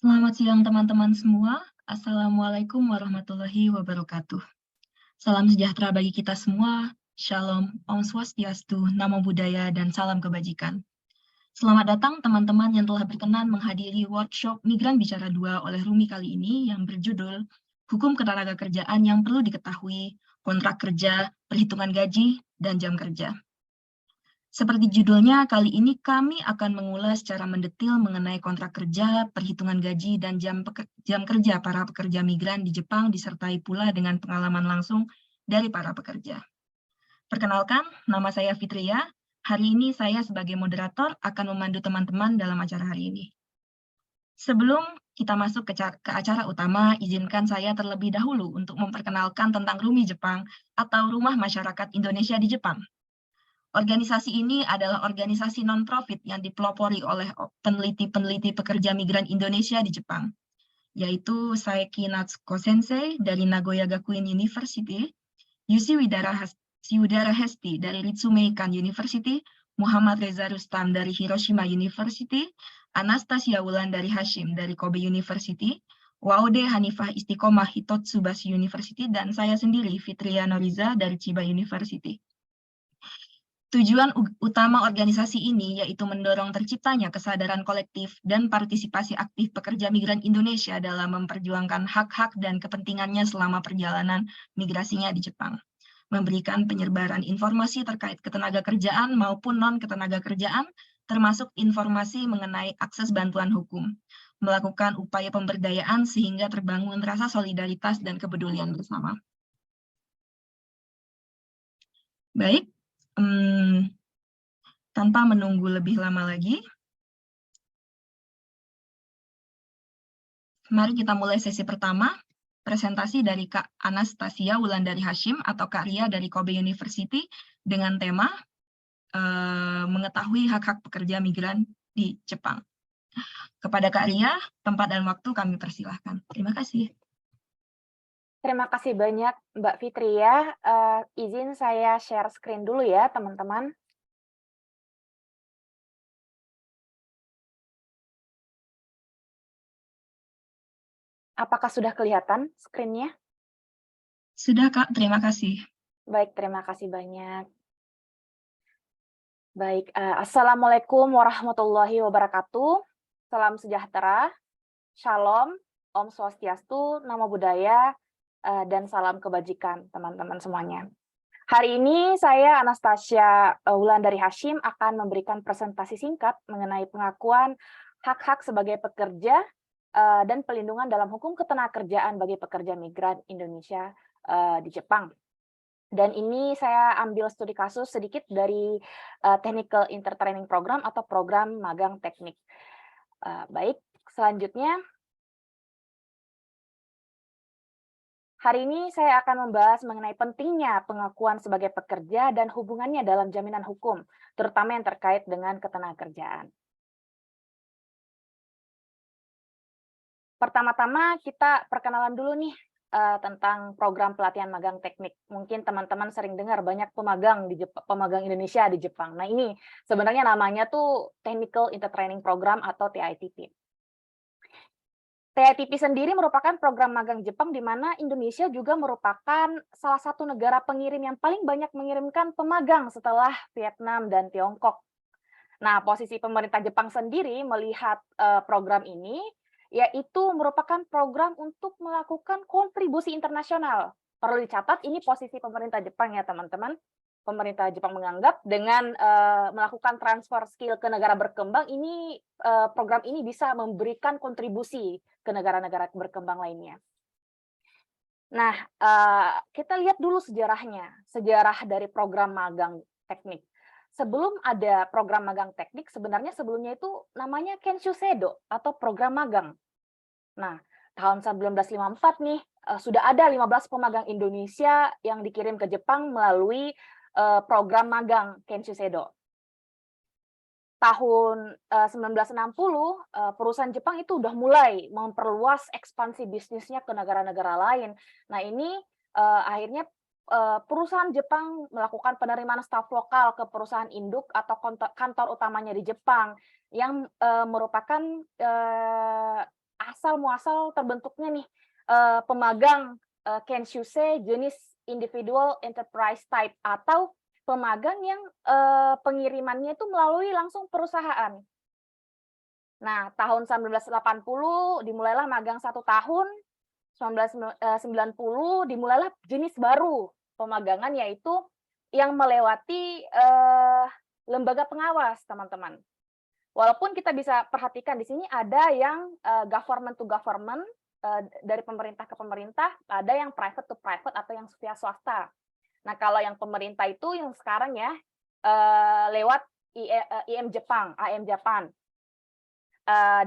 Selamat siang teman-teman semua. Assalamualaikum warahmatullahi wabarakatuh. Salam sejahtera bagi kita semua. Shalom, Om Swastiastu, Namo Buddhaya, dan salam kebajikan. Selamat datang teman-teman yang telah berkenan menghadiri workshop Migran Bicara 2 oleh Rumi kali ini yang berjudul Hukum Ketenagakerjaan yang Perlu Diketahui, Kontrak Kerja, Perhitungan Gaji, dan Jam Kerja. Seperti judulnya, kali ini kami akan mengulas secara mendetil mengenai kontrak kerja, perhitungan gaji, dan jam kerja para pekerja migran di Jepang, disertai pula dengan pengalaman langsung dari para pekerja. Perkenalkan, nama saya Fitria. Hari ini saya sebagai moderator akan memandu teman-teman dalam acara hari ini. Sebelum kita masuk ke acara utama, izinkan saya terlebih dahulu untuk memperkenalkan tentang Rumi Jepang atau Rumah Masyarakat Indonesia di Jepang. Organisasi ini adalah organisasi non-profit yang dipelopori oleh peneliti-peneliti pekerja migran Indonesia di Jepang, yaitu Saeki Natsuko Sensei dari Nagoya Gakuin University, Yusi Widara Hesti dari Ritsumeikan University, Muhammad Reza Rustam dari Hiroshima University, Anastasia Wulan dari Hashim dari Kobe University, Waude Hanifah Istiqomah Hitotsubashi University, dan saya sendiri, Fitria Noriza dari Chiba University. Tujuan utama organisasi ini yaitu mendorong terciptanya kesadaran kolektif dan partisipasi aktif pekerja migran Indonesia dalam memperjuangkan hak-hak dan kepentingannya selama perjalanan migrasinya di Jepang. Memberikan penyebaran informasi terkait ketenagakerjaan maupun non-ketenagakerjaan, termasuk informasi mengenai akses bantuan hukum. Melakukan upaya pemberdayaan sehingga terbangun rasa solidaritas dan kepedulian bersama. Baik. Tanpa menunggu lebih lama lagi, mari kita mulai sesi pertama, presentasi dari Kak Anastasia Wulandari Hashim atau Kak Ria dari Kobe University dengan tema mengetahui hak-hak pekerja migran di Jepang. Kepada Kak Ria, tempat dan waktu kami persilahkan. Terima kasih. Terima kasih banyak Mbak Fitria. Izin saya share screen dulu ya teman-teman. Apakah sudah kelihatan screen-nya? Sudah Kak, terima kasih. Baik, terima kasih banyak. Baik, Assalamualaikum warahmatullahi wabarakatuh. Salam sejahtera, Shalom, Om Swastiastu, Namo Buddhaya, dan salam kebajikan teman-teman semuanya. Hari ini saya Anastasia Wulandari Hashim akan memberikan presentasi singkat mengenai pengakuan hak-hak sebagai pekerja dan pelindungan dalam hukum ketenagakerjaan bagi pekerja migran Indonesia di Jepang. Dan ini saya ambil studi kasus sedikit dari Technical Intertraining Program atau program magang teknik. Baik, selanjutnya. Hari ini saya akan membahas mengenai pentingnya pengakuan sebagai pekerja dan hubungannya dalam jaminan hukum, terutama yang terkait dengan ketenagakerjaan. Pertama-tama kita perkenalan dulu nih tentang program pelatihan magang teknik. Mungkin teman-teman sering dengar banyak pemagang Indonesia di Jepang. Nah ini sebenarnya namanya tuh Technical Intertraining Program atau TITP. TITP sendiri merupakan program magang Jepang di mana Indonesia juga merupakan salah satu negara pengirim yang paling banyak mengirimkan pemagang setelah Vietnam dan Tiongkok. Nah, posisi pemerintah Jepang sendiri melihat program ini, yaitu merupakan program untuk melakukan kontribusi internasional. Perlu dicatat, ini posisi pemerintah Jepang ya teman-teman. Pemerintah Jepang menganggap dengan melakukan transfer skill ke negara berkembang, ini program ini bisa memberikan kontribusi ke negara-negara berkembang lainnya. Nah, kita lihat dulu sejarahnya, sejarah dari program magang teknik. Sebelum ada program magang teknik, sebenarnya sebelumnya itu namanya Kenshu-seido atau program magang. Nah, tahun 1954 nih, sudah ada 15 pemagang Indonesia yang dikirim ke Jepang melalui program magang Kenshu-seido. Tahun 1960, perusahaan Jepang itu udah mulai memperluas ekspansi bisnisnya ke negara-negara lain. Nah ini akhirnya perusahaan Jepang melakukan penerimaan staf lokal ke perusahaan induk atau kantor utamanya di Jepang yang merupakan asal muasal terbentuknya nih pemagang Kenshuse jenis individual enterprise type atau pemagang yang pengirimannya itu melalui langsung perusahaan. Nah, tahun 1980 dimulailah magang 1 tahun, 1990 dimulailah jenis baru pemagangan, yaitu yang melewati lembaga pengawas, teman-teman. Walaupun kita bisa perhatikan di sini ada yang government to government, dari pemerintah ke pemerintah, ada yang private to private atau yang via swasta. Nah, kalau yang pemerintah itu yang sekarang ya lewat IM Jepang, AM Japan,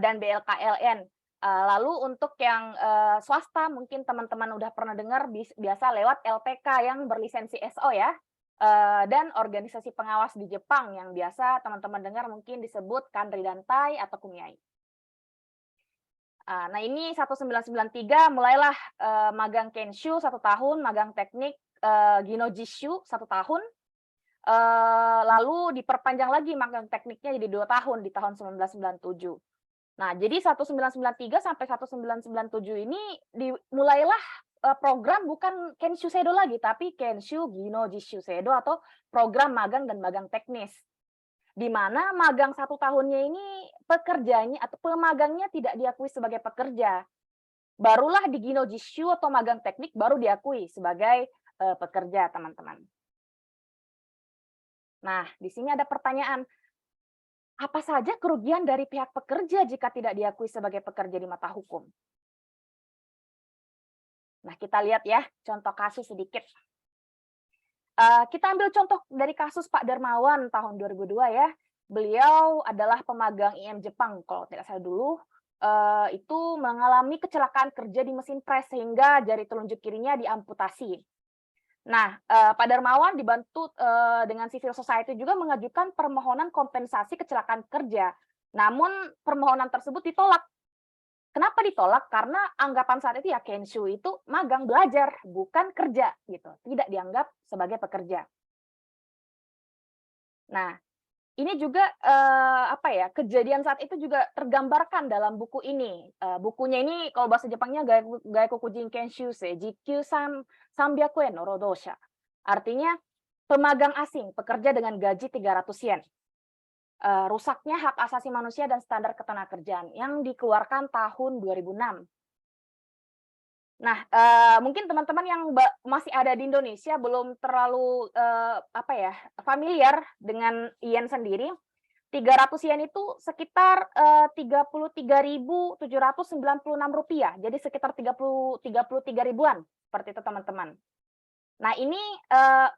dan BLKLN. Lalu untuk yang swasta mungkin teman-teman udah pernah dengar biasa lewat LPK yang berlisensi SO ya, dan organisasi pengawas di Jepang yang biasa teman-teman dengar mungkin disebut Kanri Dantai atau Kumiai. Nah ini 1993 mulailah magang Kenshu 1 tahun, magang teknik Ginojishu 1 tahun, lalu diperpanjang lagi magang tekniknya jadi 2 tahun di tahun 1997. Nah, jadi 1993 sampai 1997 ini dimulailah program bukan Kenshu Seido lagi, tapi Kenshu Ginojishu Seido atau program magang dan magang teknis. Di mana magang 1 tahunnya ini pekerjanya atau pemagangnya tidak diakui sebagai pekerja. Barulah di Ginojishu atau magang teknik baru diakui sebagai pekerja, teman-teman. Nah, di sini ada pertanyaan, apa saja kerugian dari pihak pekerja jika tidak diakui sebagai pekerja di mata hukum? Nah, kita lihat ya, contoh kasus sedikit. Kita ambil contoh dari kasus Pak Darmawan tahun 2002 ya. Beliau adalah pemagang IM Jepang, kalau tidak salah dulu, itu mengalami kecelakaan kerja di mesin pres sehingga jari telunjuk kirinya diamputasi. Nah, Pak Darmawan dibantu dengan civil society juga mengajukan permohonan kompensasi kecelakaan kerja. Namun permohonan tersebut ditolak. Kenapa ditolak? Karena anggapan saat itu ya Kenshu itu magang belajar, bukan kerja gitu. Tidak dianggap sebagai pekerja. Nah, ini juga apa ya, kejadian saat itu juga tergambarkan dalam buku ini. Bukunya ini kalau bahasa Jepangnya Gaikoku Jin Kenshusei Jikyu Sanbyaku no Rodosha. Artinya pemagang asing, pekerja dengan gaji 300 yen. Rusaknya hak asasi manusia dan standar ketenagakerjaan yang dikeluarkan tahun 2006. Nah, mungkin teman-teman yang masih ada di Indonesia belum terlalu apa ya, familiar dengan yen sendiri. 300 yen itu sekitar Rp33.796. Jadi sekitar 33 ribuan seperti itu, teman-teman. Nah, ini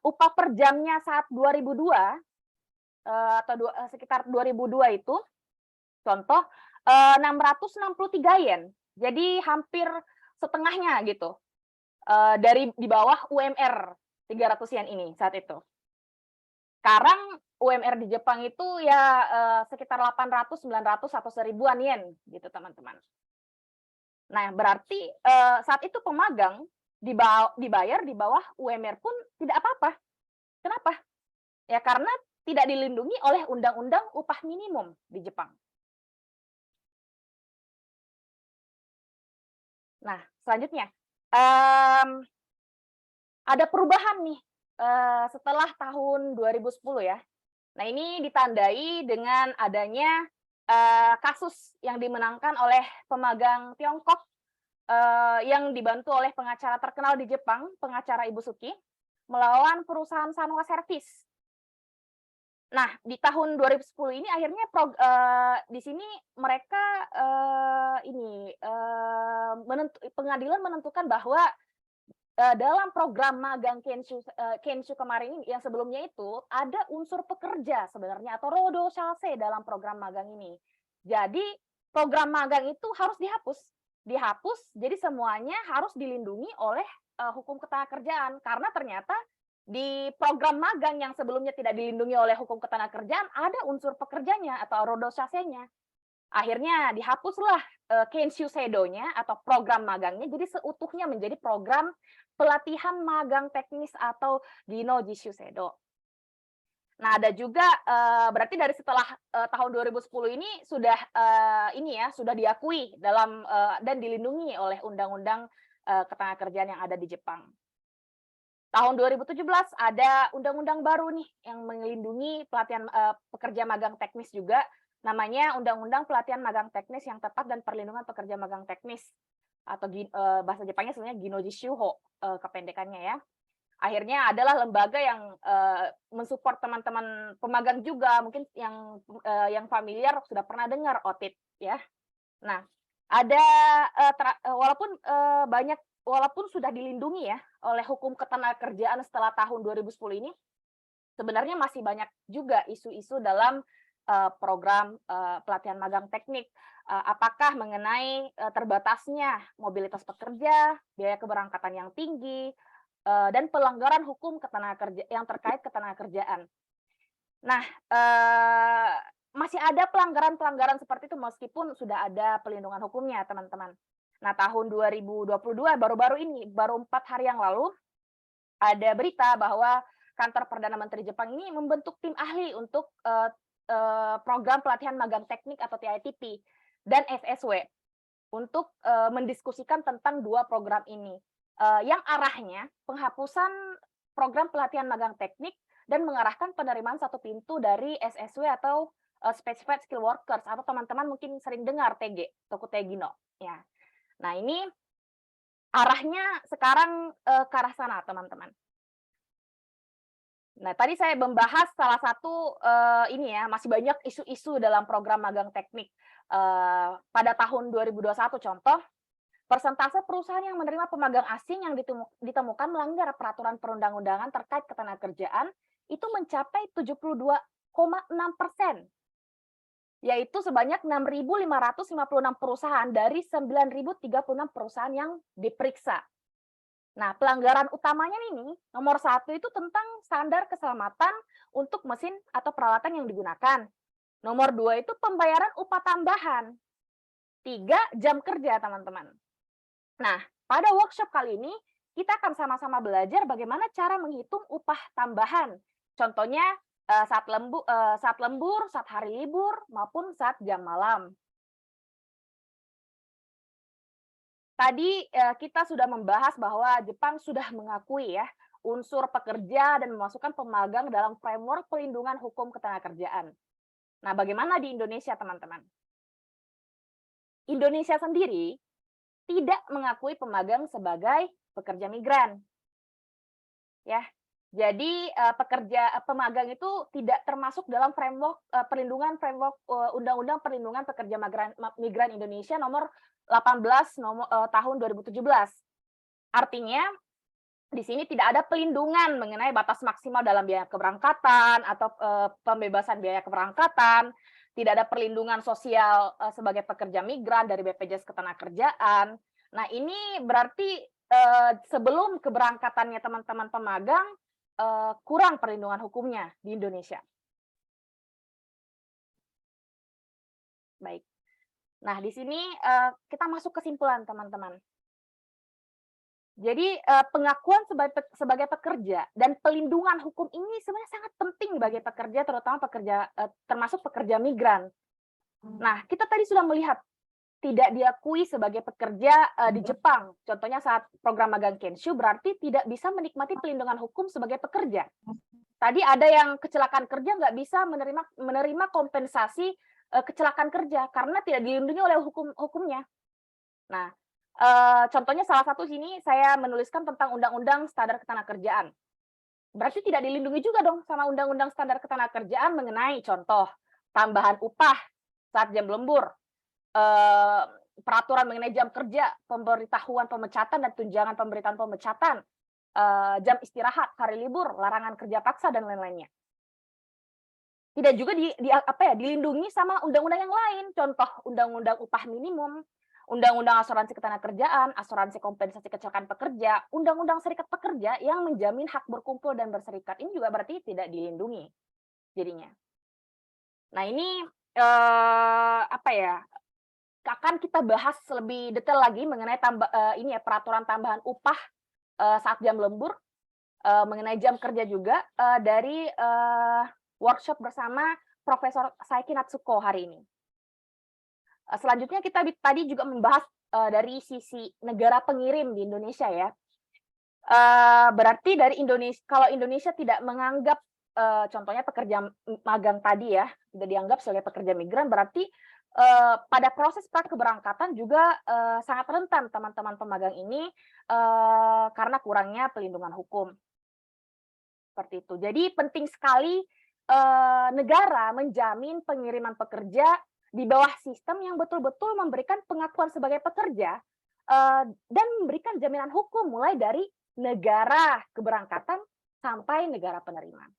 upah per jamnya saat 2002 atau sekitar 2002 itu contoh 663 yen. Jadi hampir setengahnya gitu. Dari di bawah UMR 300 yen ini saat itu. Sekarang UMR di Jepang itu ya sekitar 800, 900 atau 1000-an yen gitu, teman-teman. Nah, berarti saat itu pemagang dibayar di bawah UMR pun tidak apa-apa. Kenapa? Ya karena tidak dilindungi oleh undang-undang upah minimum di Jepang. Nah, selanjutnya ada perubahan nih setelah tahun 2010 ya. Nah, ini ditandai dengan adanya kasus yang dimenangkan oleh pemagang Tiongkok yang dibantu oleh pengacara terkenal di Jepang, pengacara Ibu Suki, melawan perusahaan Sanwa Service. Nah, di tahun 2010 ini akhirnya di sini mereka pengadilan menentukan bahwa dalam program magang Kenshu kemarin ini yang sebelumnya itu ada unsur pekerja sebenarnya atau rodo shase dalam program magang ini. Jadi program magang itu harus dihapus. Jadi semuanya harus dilindungi oleh hukum ketenagakerjaan karena ternyata di program magang yang sebelumnya tidak dilindungi oleh hukum ketenagakerjaan ada unsur pekerjanya atau rodo shase-nya. Akhirnya dihapuslah Kenshu Seido-nya atau program magangnya jadi seutuhnya menjadi program pelatihan magang teknis atau Ginojishu Seido. Nah, ada juga berarti dari setelah tahun 2010 ini sudah sudah diakui dalam dan dilindungi oleh undang-undang ketenagakerjaan yang ada di Jepang. Tahun 2017 ada undang-undang baru nih yang melindungi pelatihan pekerja magang teknis juga, namanya Undang-Undang Pelatihan Magang Teknis yang Tepat dan Perlindungan Pekerja Magang Teknis atau bahasa Jepangnya sebenarnya Ginoji Shuho kependekannya ya. Akhirnya adalah lembaga yang mensupport teman-teman pemagang juga, mungkin yang familiar sudah pernah dengar OTIT ya. Nah, ada walaupun sudah dilindungi ya oleh hukum ketenagakerjaan setelah tahun 2010 ini, sebenarnya masih banyak juga isu-isu dalam program pelatihan magang teknik. Apakah mengenai terbatasnya mobilitas pekerja, biaya keberangkatan yang tinggi, dan pelanggaran hukum yang terkait ketenagakerjaan. Nah, masih ada pelanggaran-pelanggaran seperti itu meskipun sudah ada pelindungan hukumnya, teman-teman. Nah, tahun 2022 baru-baru ini, baru 4 hari yang lalu, ada berita bahwa kantor Perdana Menteri Jepang ini membentuk tim ahli untuk program pelatihan magang teknik atau TITP dan FSW untuk mendiskusikan tentang 2 program ini. Yang arahnya penghapusan program pelatihan magang teknik dan mengarahkan penerimaan satu pintu dari SSW atau Specified Skill Workers atau teman-teman mungkin sering dengar TG, Tokutegi no ya. Nah, ini arahnya sekarang ke arah sana, teman-teman. Nah, tadi saya membahas salah satu masih banyak isu-isu dalam program magang teknik pada tahun 2021. Contoh, persentase perusahaan yang menerima pemagang asing yang ditemukan melanggar peraturan perundang-undangan terkait ketenagakerjaan itu mencapai 72,6%. Yaitu sebanyak 6.556 perusahaan dari 9.036 perusahaan yang diperiksa. Nah, pelanggaran utamanya ini, nomor 1 itu tentang standar keselamatan untuk mesin atau peralatan yang digunakan. Nomor 2 itu pembayaran upah tambahan. 3, jam kerja, teman-teman. Nah, pada workshop kali ini, kita akan sama-sama belajar bagaimana cara menghitung upah tambahan. Contohnya, saat lembur, saat hari libur, maupun saat jam malam. Tadi kita sudah membahas bahwa Jepang sudah mengakui ya unsur pekerja dan memasukkan pemagang dalam framework pelindungan hukum ketenagakerjaan. Nah, bagaimana di Indonesia, teman-teman? Indonesia sendiri tidak mengakui pemagang sebagai pekerja migran. Ya. Jadi pemagang itu tidak termasuk dalam framework Undang-Undang Perlindungan Pekerja Migran Indonesia nomor 18 tahun 2017. Artinya di sini tidak ada pelindungan mengenai batas maksimal dalam biaya keberangkatan atau pembebasan biaya keberangkatan, tidak ada perlindungan sosial sebagai pekerja migran dari BPJS Ketenagakerjaan. Nah, ini berarti sebelum keberangkatannya teman-teman pemagang kurang perlindungan hukumnya di Indonesia. Baik. Nah, di sini kita masuk kesimpulan, teman-teman. Jadi pengakuan sebagai pekerja dan pelindungan hukum ini sebenarnya sangat penting bagi pekerja, terutama termasuk pekerja migran. Nah, kita tadi sudah melihat tidak diakui sebagai pekerja di Jepang. Contohnya saat program magang Kenshu berarti tidak bisa menikmati pelindungan hukum sebagai pekerja. Tadi ada yang kecelakaan kerja nggak bisa menerima kompensasi kecelakaan kerja karena tidak dilindungi oleh hukumnya. Nah, contohnya salah satu sini saya menuliskan tentang Undang-Undang Standar Ketenagakerjaan. Berarti tidak dilindungi juga dong sama Undang-Undang Standar Ketenagakerjaan mengenai contoh tambahan upah saat jam lembur, peraturan mengenai jam kerja, pemberitahuan pemecatan dan tunjangan pemberitaan pemecatan, jam istirahat, hari libur, larangan kerja paksa dan lain-lainnya. Tidak juga dilindungi sama undang-undang yang lain, contoh Undang-Undang Upah Minimum, Undang-Undang Asuransi Ketenagakerjaan, Asuransi Kompensasi Kecelakaan Pekerja, Undang-Undang Serikat Pekerja yang menjamin hak berkumpul dan berserikat. Ini juga berarti tidak dilindungi jadinya. Nah, ini akan kita bahas lebih detail lagi mengenai peraturan tambahan upah saat jam lembur, mengenai jam kerja juga dari workshop bersama Profesor Saiki Natsuko hari ini. Selanjutnya kita tadi juga membahas dari sisi negara pengirim di Indonesia ya. Berarti dari Indonesia, kalau Indonesia tidak menganggap contohnya pekerja magang tadi ya, tidak dianggap sebagai pekerja migran, berarti pada proses prakeberangkatan juga sangat rentan teman-teman pemagang ini karena kurangnya pelindungan hukum. Seperti itu. Jadi penting sekali negara menjamin pengiriman pekerja di bawah sistem yang betul-betul memberikan pengakuan sebagai pekerja dan memberikan jaminan hukum mulai dari negara keberangkatan sampai negara penerimaan.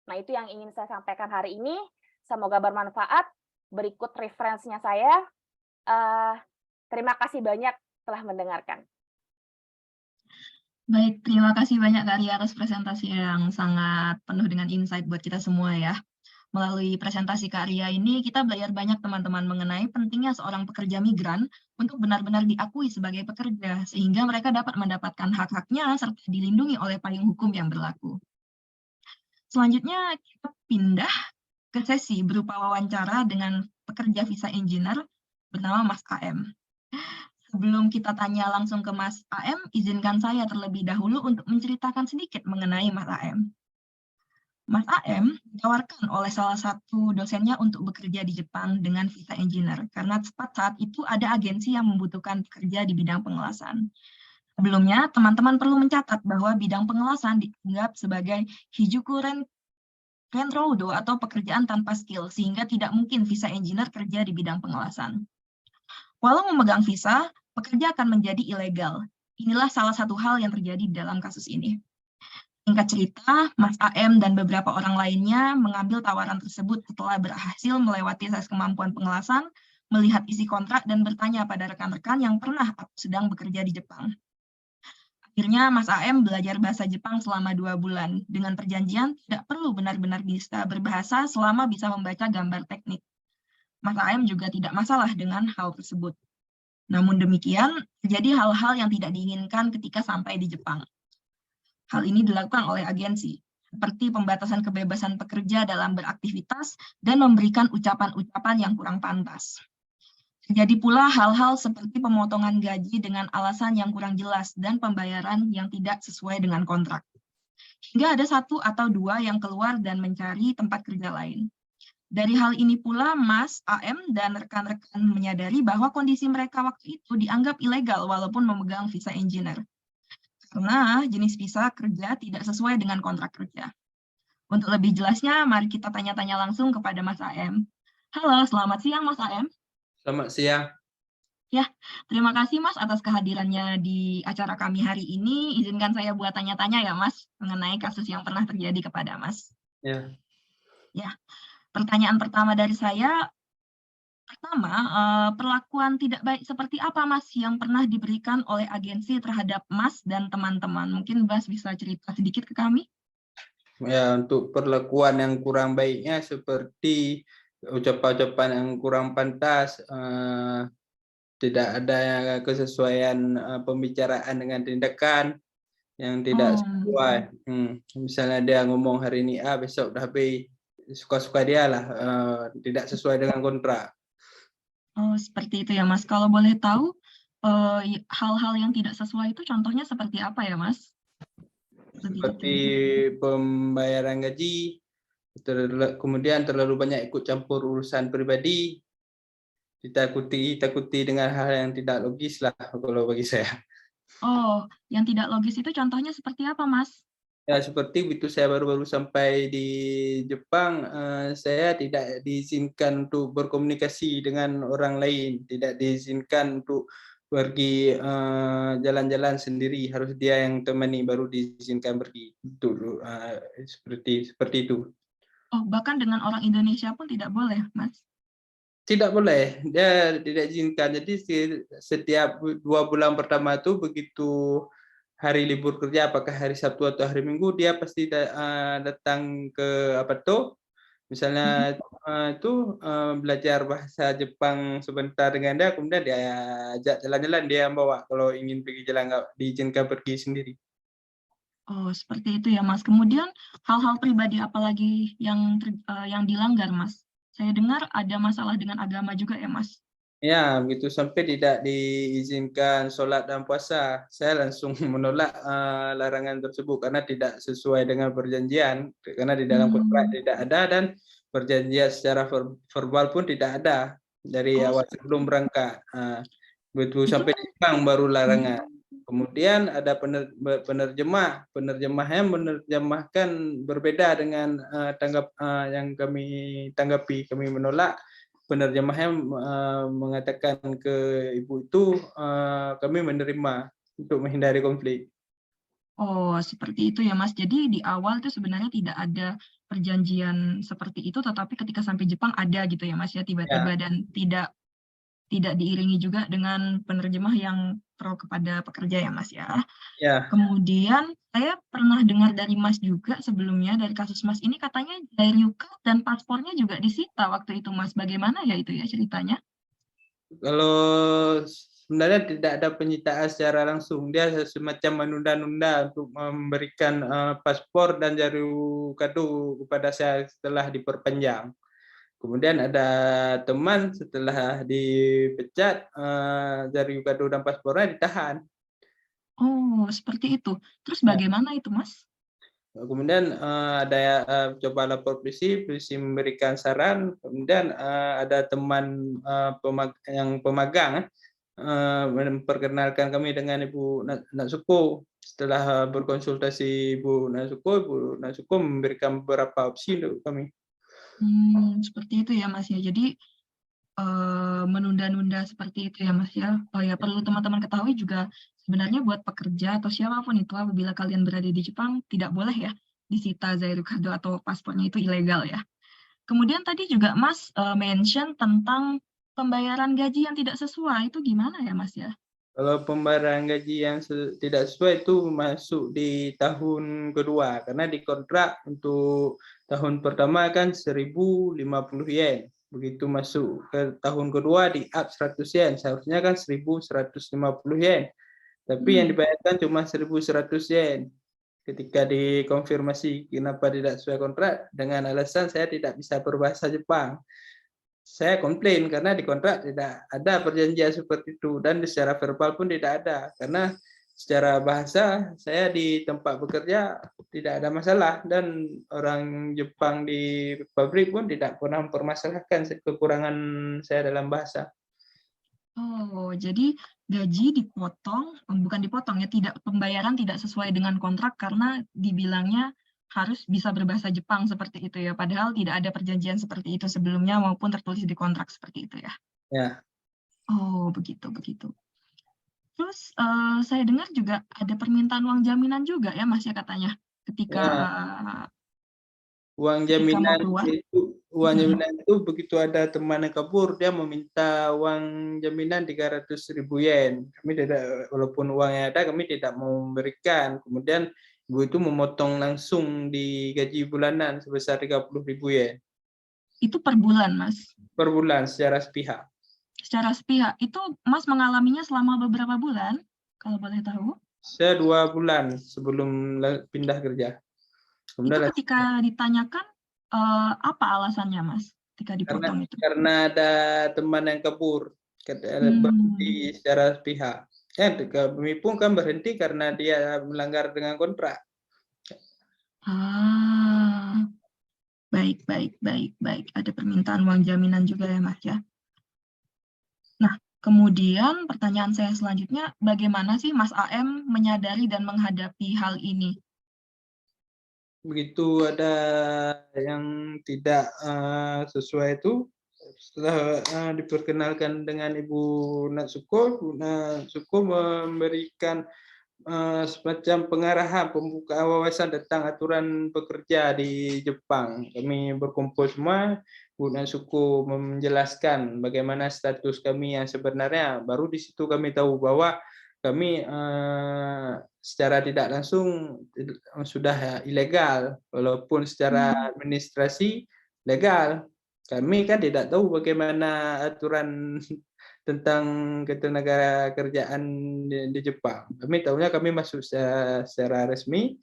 Nah, itu yang ingin saya sampaikan hari ini. Semoga bermanfaat. Berikut referensinya saya. Terima kasih banyak telah mendengarkan. Baik, terima kasih banyak Kak Ria atas presentasi yang sangat penuh dengan insight buat kita semua ya. Melalui presentasi Kak Ria ini, kita belajar banyak teman-teman mengenai pentingnya seorang pekerja migran untuk benar-benar diakui sebagai pekerja, sehingga mereka dapat mendapatkan hak-haknya serta dilindungi oleh payung hukum yang berlaku. Selanjutnya, kita pindah ke sesi berupa wawancara dengan pekerja visa engineer bernama Mas AM. Sebelum kita tanya langsung ke Mas AM, izinkan saya terlebih dahulu untuk menceritakan sedikit mengenai Mas AM. Mas AM ditawarkan oleh salah satu dosennya untuk bekerja di Jepang dengan visa engineer, karena tepat saat itu ada agensi yang membutuhkan pekerja di bidang pengelasan. Sebelumnya, teman-teman perlu mencatat bahwa bidang pengelasan dianggap sebagai Hijuku Renroudo atau pekerjaan tanpa skill, sehingga tidak mungkin visa engineer kerja di bidang pengelasan. Walau memegang visa, pekerja akan menjadi ilegal. Inilah salah satu hal yang terjadi dalam kasus ini. Singkat cerita, Mas AM dan beberapa orang lainnya mengambil tawaran tersebut setelah berhasil melewati tes kemampuan pengelasan, melihat isi kontrak, dan bertanya pada rekan-rekan yang pernah atau sedang bekerja di Jepang. Akhirnya Mas AM belajar bahasa Jepang selama 2 bulan, dengan perjanjian tidak perlu benar-benar bisa berbahasa selama bisa membaca gambar teknik. Mas AM juga tidak masalah dengan hal tersebut. Namun demikian, terjadi hal-hal yang tidak diinginkan ketika sampai di Jepang. Hal ini dilakukan oleh agensi, seperti pembatasan kebebasan pekerja dalam beraktivitas dan memberikan ucapan-ucapan yang kurang pantas. Terjadi pula hal-hal seperti pemotongan gaji dengan alasan yang kurang jelas dan pembayaran yang tidak sesuai dengan kontrak. Hingga ada 1 atau 2 yang keluar dan mencari tempat kerja lain. Dari hal ini pula, Mas AM dan rekan-rekan menyadari bahwa kondisi mereka waktu itu dianggap ilegal walaupun memegang visa engineer. Karena jenis visa kerja tidak sesuai dengan kontrak kerja. Untuk lebih jelasnya, mari kita tanya-tanya langsung kepada Mas AM. Halo, selamat siang Mas AM. Selamat siang. Ya, terima kasih Mas atas kehadirannya di acara kami hari ini. Izinkan saya buat tanya-tanya ya Mas, mengenai kasus yang pernah terjadi kepada Mas. Ya. Ya, pertanyaan pertama dari saya, pertama, perlakuan tidak baik seperti apa Mas yang pernah diberikan oleh agensi terhadap Mas dan teman-teman? Mungkin Mas bisa cerita sedikit ke kami? Ya, untuk perlakuan yang kurang baiknya seperti ucapan-ucapan yang kurang pantas, tidak ada kesesuaian pembicaraan dengan tindakan yang tidak sesuai. Misalnya dia ngomong hari ini A, besok udah B, suka-suka dia lah, tidak sesuai dengan kontrak. Oh, seperti itu ya Mas. Kalau boleh tahu, hal-hal yang tidak sesuai itu contohnya seperti apa ya Mas? Seperti pembayaran gaji, kemudian terlalu banyak ikut campur urusan pribadi, ditakuti dengan hal yang tidak logis lah kalau bagi saya. Oh, yang tidak logis itu contohnya seperti apa, Mas? Ya, seperti begitu saya baru-baru sampai di Jepang, saya tidak diizinkan untuk berkomunikasi dengan orang lain, tidak diizinkan untuk pergi jalan-jalan sendiri, harus dia yang temani baru diizinkan pergi. Itu seperti itu. Oh, bahkan dengan orang Indonesia pun tidak boleh, Mas? Tidak boleh, dia tidak izinkan. Jadi setiap 2 bulan pertama itu begitu hari libur kerja, apakah hari Sabtu atau hari Minggu, dia pasti datang ke apa tuh, misalnya itu belajar bahasa Jepang sebentar dengan dia, kemudian dia ajak jalan-jalan, dia yang bawa kalau ingin pergi jalan, nggak diizinkan pergi sendiri. Oh, seperti itu ya, Mas. Kemudian hal-hal pribadi apalagi yang dilanggar, Mas? Saya dengar ada masalah dengan agama juga ya, Mas? Ya, begitu sampai tidak diizinkan sholat dan puasa, saya langsung menolak larangan tersebut karena tidak sesuai dengan perjanjian, karena di dalam kontrak Hmm. tidak ada dan perjanjian secara verbal pun tidak ada dari Oh, awal seperti sebelum berangkat. Betul itu sampai kan. di Jepang baru larangan. Hmm. Kemudian ada penerjemahnya menerjemahkan berbeda dengan yang kami tanggapi, kami menolak. Penerjemahnya mengatakan ke ibu itu kami menerima untuk menghindari konflik. Oh, seperti itu ya, Mas. Jadi di awal itu sebenarnya tidak ada perjanjian seperti itu, tetapi ketika sampai Jepang ada gitu ya, Mas ya, Ya, tiba-tiba dan tidak diiringi juga dengan penerjemah yang pro kepada pekerja ya, Mas ya. ya. Kemudian saya pernah dengar dari Mas juga sebelumnya dari kasus Mas ini katanya diary card dan paspornya juga disita waktu itu, Mas. Bagaimana ya itu ya ceritanya? Kalau sebenarnya tidak ada penyitaan secara langsung, dia semacam menunda-nunda untuk memberikan paspor dan jaru kado kepada saya setelah diperpanjang. Kemudian ada teman setelah dipecat, jaru kado dan paspornya ditahan. Oh, seperti itu. Terus Ya. bagaimana itu, Mas? Kemudian ada coba lapor polisi, polisi memberikan saran. Kemudian ada teman yang pemagang memperkenalkan kami dengan Ibu Natsuko. Setelah berkonsultasi Ibu Natsuko memberikan beberapa opsi untuk kami. Seperti itu ya, Mas ya. Jadi menunda-nunda seperti itu ya, Mas ya. Oh ya, perlu teman-teman ketahui juga sebenarnya buat pekerja atau siapapun itu apabila kalian berada di Jepang tidak boleh ya disita Zairukado atau paspornya itu ilegal ya. Kemudian tadi juga Mas mention tentang pembayaran gaji yang tidak sesuai, itu gimana ya Mas ya? Kalau pembayaran gaji yang tidak sesuai itu masuk di tahun kedua, karena di kontrak untuk tahun pertama kan 1.050 yen. Begitu masuk ke tahun kedua di up 100 yen, seharusnya kan 1.150 yen. Tapi yang Hmm. dibayarkan cuma 1.100 yen. Ketika dikonfirmasi kenapa tidak sesuai kontrak, dengan alasan saya tidak bisa berbahasa Jepang. Saya komplain karena di kontrak tidak ada perjanjian seperti itu dan secara verbal pun tidak ada, karena secara bahasa saya di tempat bekerja tidak ada masalah dan orang Jepang di pabrik pun tidak pernah mempermasalahkan kekurangan saya dalam bahasa. Oh, jadi gaji dipotong, bukan dipotong ya, pembayaran tidak sesuai dengan kontrak karena dibilangnya harus bisa berbahasa Jepang seperti itu ya. Padahal tidak ada perjanjian seperti itu sebelumnya maupun tertulis di kontrak seperti itu ya. Ya, Oh, begitu begitu. Terus saya dengar juga ada permintaan uang jaminan juga ya Mas ya katanya ketika ya. Uang ketika mau jaminan keluar. itu uang Mhm. jaminan itu begitu ada teman yang kabur, dia meminta uang jaminan 300.000 yen. Kami tidak, walaupun uangnya ada, kami tidak mau memberikan. Kemudian ibu itu memotong langsung di gaji bulanan sebesar 30.000 yen Itu per bulan Mas. per bulan secara sepihak. Secara sepihak itu Mas mengalaminya selama beberapa bulan kalau boleh tahu. Saya 2 bulan sebelum pindah kerja. Itu Kemudian ketika ditanyakan apa alasannya Mas ketika karena dipotong itu? karena ada teman yang kabur, Hmm. berhenti secara sepihak. Kami pun kan berhenti karena dia melanggar dengan kontrak. Ah, baik baik baik baik. Ada permintaan uang jaminan juga ya Mas ya. Nah, kemudian pertanyaan saya selanjutnya, bagaimana sih Mas AM menyadari dan menghadapi hal ini? Begitu ada yang tidak sesuai itu, setelah diperkenalkan dengan Ibu Natsuko, Bu Natsuko memberikan semacam pengarahan, pembukaan wawasan tentang aturan bekerja di Jepang. Kami berkumpul semua, Bu Natsuko menjelaskan bagaimana status kami yang sebenarnya. Baru di situ kami tahu bahwa kami secara tidak langsung sudah ilegal, walaupun secara administrasi legal. Kami kan tidak tahu bagaimana aturan tentang ketenaga kerjaan di Jepang. Kami tahunya kami masuk secara resmi,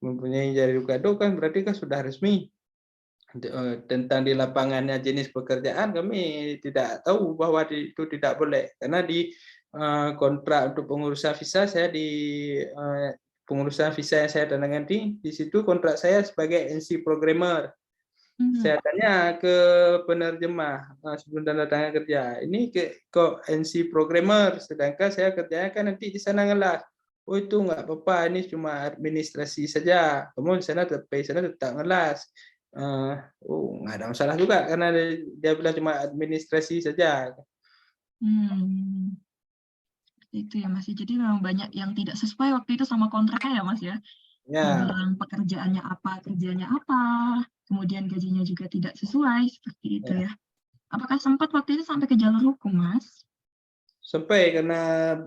mempunyai jari Rukado kan berarti kan sudah resmi. Tentang di lapangannya jenis pekerjaan kami tidak tahu bahwa itu tidak boleh karena di kontrak untuk pengurusan visa saya pengurusan visa yang saya tangani di situ kontrak saya sebagai NC programmer. Saya tanya ke penerjemah sebelum tanda tangan kerja, ini kok NC programmer, sedangkan saya kerjanya kan nanti di sana ngelas. Oh itu nggak apa-apa, ini cuma administrasi saja. Kamu di sana tetap ngelas. Oh nggak ada masalah juga karena dia bilang cuma administrasi saja. Itu ya Mas. Jadi memang banyak yang tidak sesuai waktu itu sama kontraknya ya Mas ya. Ya. Dibilang pekerjaannya apa, kerjanya apa, kemudian gajinya juga tidak sesuai seperti itu ya. Apakah sempat waktu itu sampai ke jalur hukum Mas? Sampai karena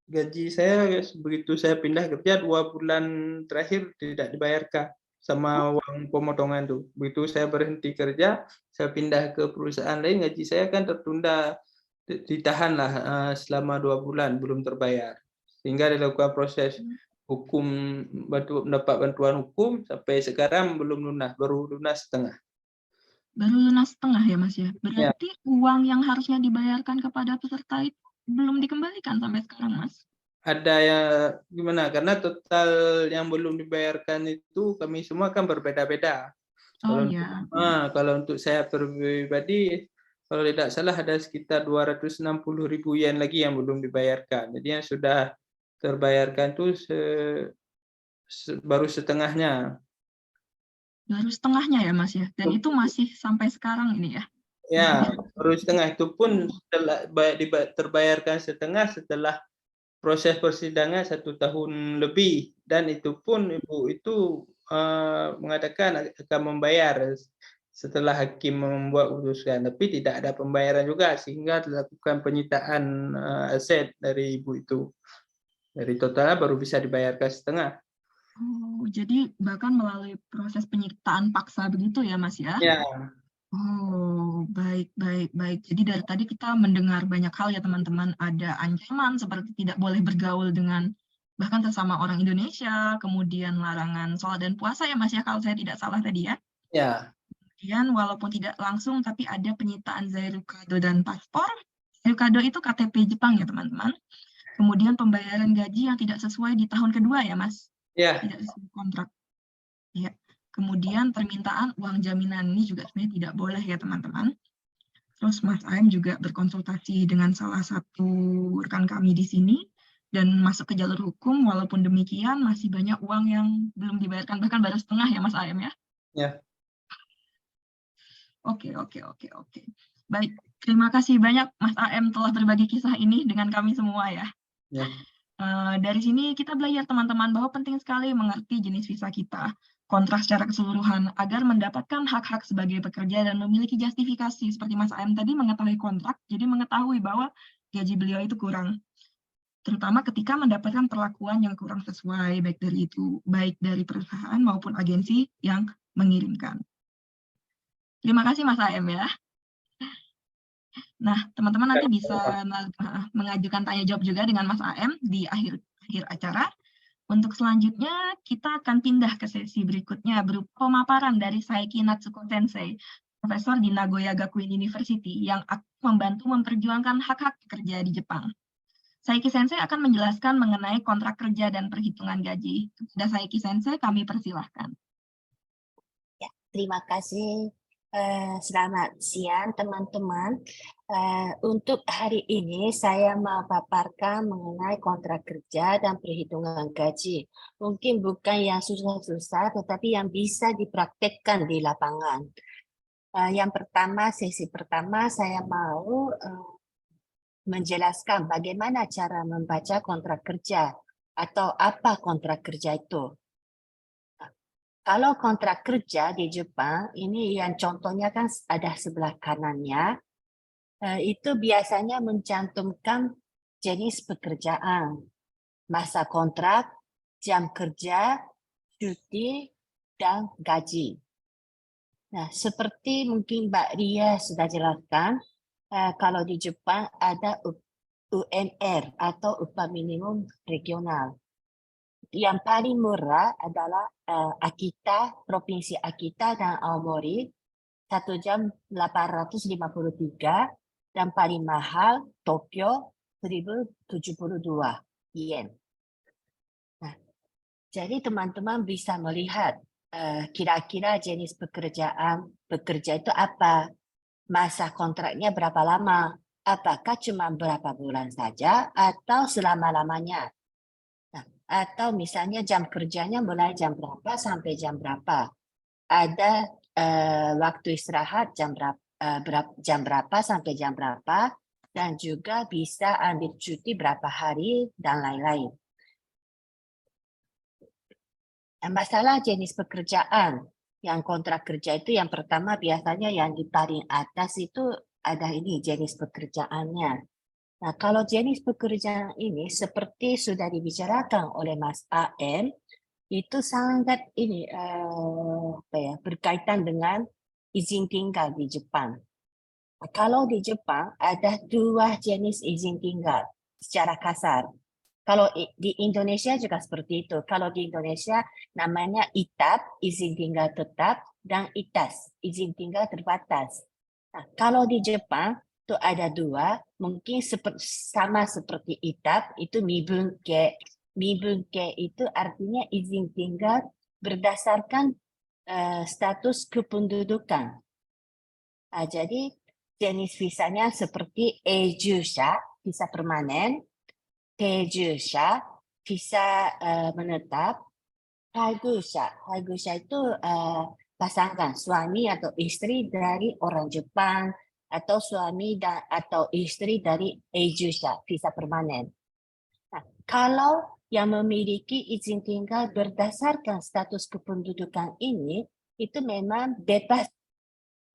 gaji saya begitu saya pindah kerja 2 bulan terakhir tidak dibayarkan sama uang pemotongan tuh. Begitu saya berhenti kerja, saya pindah ke perusahaan lain, gaji saya kan tertunda, ditahan lah selama 2 bulan belum terbayar. Sehingga dilakukan proses hukum, mendapat bantuan hukum sampai sekarang belum lunas, baru lunas setengah. Baru lunas setengah ya Mas ya. Berarti uang yang harusnya dibayarkan kepada peserta itu belum dikembalikan sampai sekarang Mas? Ada ya gimana? Karena total yang belum dibayarkan itu kami semua kan berbeda-beda. Oh ya. Kalau untuk saya pribadi, kalau tidak salah ada sekitar 260.000 yen lagi yang belum dibayarkan. Jadi yang sudah terbayarkan itu baru setengahnya. Baru setengahnya ya Mas ya. Dan itu masih sampai sekarang ini ya. Ya, baru setengah itu pun setelah terbayarkan setengah setelah proses persidangan 1 tahun lebih, dan itu pun ibu itu mengatakan akan membayar setelah hakim membuat putusan, tapi tidak ada pembayaran juga sehingga dilakukan penyitaan aset dari ibu itu. Dari totalnya baru bisa dibayarkan setengah. Oh, jadi bahkan melalui proses penyitaan paksa begitu ya Mas ya? Ya. Oh, baik. Jadi dari tadi kita mendengar banyak hal ya teman-teman. Ada ancaman seperti tidak boleh bergaul dengan bahkan sesama orang Indonesia, kemudian larangan sholat dan puasa ya Mas ya, kalau saya tidak salah tadi ya. Ya. Kemudian walaupun tidak langsung, tapi ada penyitaan Zairukado dan paspor. Zairukado itu KTP Jepang ya teman-teman. Kemudian pembayaran gaji yang tidak sesuai di tahun kedua ya Mas. Ya. Tidak sesuai kontrak. Ya. Kemudian permintaan uang jaminan ini juga sebenarnya tidak boleh ya teman-teman. Terus Mas Aem juga berkonsultasi dengan salah satu rekan kami di sini dan masuk ke jalur hukum. Walaupun demikian masih banyak uang yang belum dibayarkan, bahkan baru setengah ya Mas Aem ya. Ya. Oke. Baik, terima kasih banyak Mas Aem telah berbagi kisah ini dengan kami semua ya. Ya. Dari sini kita belajar teman-teman bahwa penting sekali mengerti jenis visa kita, kontrak secara keseluruhan agar mendapatkan hak-hak sebagai pekerja dan memiliki justifikasi seperti Mas Aem tadi mengetahui kontrak, jadi mengetahui bahwa gaji beliau itu kurang. Terutama ketika mendapatkan perlakuan yang kurang sesuai baik dari perusahaan maupun agensi yang mengirimkan. Terima kasih Mas Aem ya. Nah, teman-teman nanti bisa mengajukan tanya jawab juga dengan Mas Aem di akhir acara. Untuk selanjutnya, kita akan pindah ke sesi berikutnya berupa pemaparan dari Saiki Natsuko Sensei, profesor di Nagoya Gakuin University, yang akan membantu memperjuangkan hak-hak pekerja di Jepang. Saiki Sensei akan menjelaskan mengenai kontrak kerja dan perhitungan gaji. Kepada Saiki Sensei, kami persilahkan. Ya, terima kasih. Selamat siang teman-teman. Untuk hari ini saya mau paparkan mengenai kontrak kerja dan perhitungan gaji. Mungkin bukan yang susah-susah, tetapi yang bisa dipraktekkan di lapangan. Yang pertama, sesi pertama saya mau menjelaskan bagaimana cara membaca kontrak kerja atau apa kontrak kerja itu. Kalau kontrak kerja di Jepang, ini yang contohnya kan ada sebelah kanannya, itu biasanya mencantumkan jenis pekerjaan, masa kontrak, jam kerja, cuti, dan gaji. Nah, seperti mungkin Mbak Ria sudah jelaskan, kalau di Jepang ada UMR atau upah minimum regional. yang paling murah adalah Akita, Provinsi Akita dan Aomori, 1 jam 853, dan paling mahal Tokyo 1072 yen. Nah, jadi teman-teman bisa melihat kira-kira jenis bekerja itu apa, masa kontraknya berapa lama, apakah cuma berapa bulan saja atau selama-lamanya. Nah, atau misalnya jam kerjanya mulai jam berapa sampai jam berapa. Ada waktu istirahat jam berapa sampai jam berapa, dan juga bisa ambil cuti berapa hari dan lain-lain. Masalah jenis pekerjaan yang kontrak kerja itu yang pertama biasanya yang di paling atas itu ada ini jenis pekerjaannya. Nah, kalau jenis pekerjaan ini seperti sudah dibicarakan oleh Mas AM, itu sangat ini berkaitan dengan izin tinggal di Jepang. Kalau di Jepang ada 2 jenis izin tinggal secara kasar. Kalau di Indonesia juga seperti itu. Kalau di Indonesia namanya ITAP, izin tinggal tetap, dan ITAS, izin tinggal terbatas. Nah, kalau di Jepang itu ada 2, mungkin sama seperti ITAP, itu mibunke. Mibunke itu artinya izin tinggal berdasarkan status kependudukan. Jadi jenis visanya seperti eijusha, visa permanen, teijusha, visa menetap, haigusha. Haigusha itu pasangan suami atau istri dari orang Jepang atau suami atau istri dari eijusha, visa permanen. Nah, kalau yang memiliki izin tinggal berdasarkan status kependudukan ini, itu memang bebas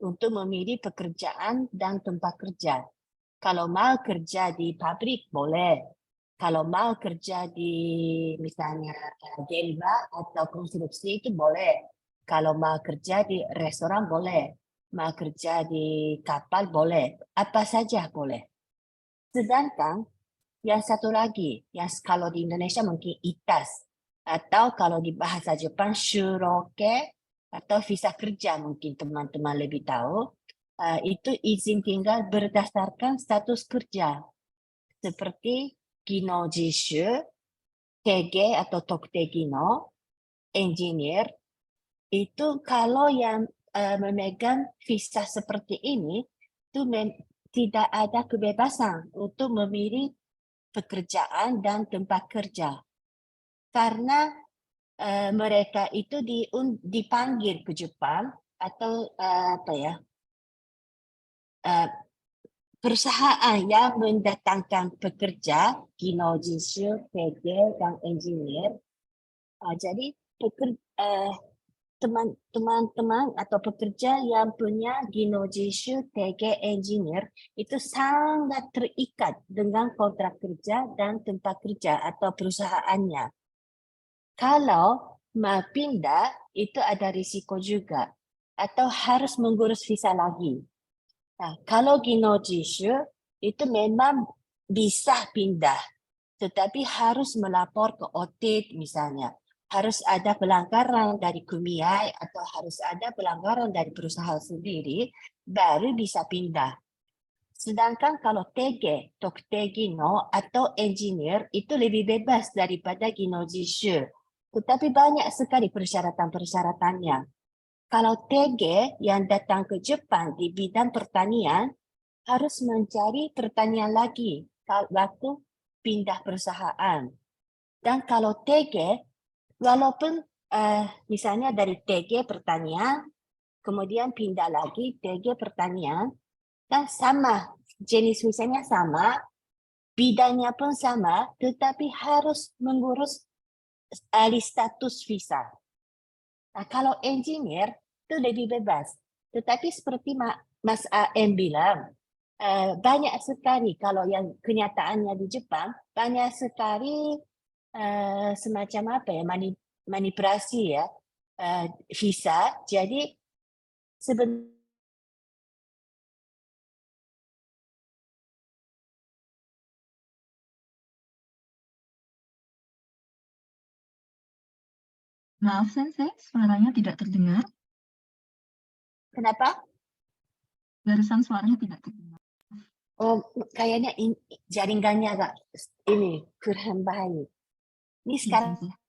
untuk memilih pekerjaan dan tempat kerja. Kalau mau kerja di pabrik, boleh. Kalau mau kerja di misalnya gemba atau konstruksi itu boleh. Kalau mau kerja di restoran boleh. Mau kerja di kapal boleh. Apa saja boleh. Sedangkan yang satu lagi, yang kalau di Indonesia mungkin ITAS. Atau kalau di bahasa Jepang, shuroke, atau visa kerja mungkin teman-teman lebih tahu. Itu izin tinggal berdasarkan status kerja. Seperti Gino Jishu, TG atau Tokte Gino, engineer, itu kalau yang memegang visa seperti ini, itu tidak ada kebebasan untuk memilih pekerjaan dan tempat kerja. Karena mereka itu dipanggil ke Jepang atau perusahaan yang mendatangkan pekerja, Gino Jishu, PG, dan engineer. Jadi teman-teman atau pekerja yang punya Gino Jishu, TG, engineer itu sangat terikat dengan kontrak kerja dan tempat kerja atau perusahaannya. Kalau mau pindah itu ada risiko juga atau harus mengurus visa lagi. Nah, kalau Gino Jishu itu memang bisa pindah, tetapi harus melapor ke audit misalnya. Harus ada pelanggaran dari kumiai atau harus ada pelanggaran dari perusahaan sendiri, baru bisa pindah. Sedangkan kalau TG, Tokte Gino atau engineer itu lebih bebas daripada Gino Jishu. Tetapi banyak sekali persyaratan-persyaratannya. Kalau TG yang datang ke Jepang di bidang pertanian harus mencari pertanian lagi waktu pindah perusahaan. Dan kalau TG, walaupun misalnya dari TG pertanian, kemudian pindah lagi TG pertanian, kan sama, jenis visanya sama, bidangnya pun sama, tetapi harus mengurus alih status visa. Nah, kalau engineer itu lebih bebas. Tetapi seperti Mas AM bilang, banyak sekali kalau yang kenyataannya di Jepang, banyak sekali semacam apa ya, manipulasi ya, visa. Jadi sebenarnya Maaf, Sensei, suaranya tidak terdengar. Kenapa? Barusan suaranya tidak terdengar. Oh, kayaknya jaringannya agak ini kurang baik. Ini Iya, sekarang Sensei.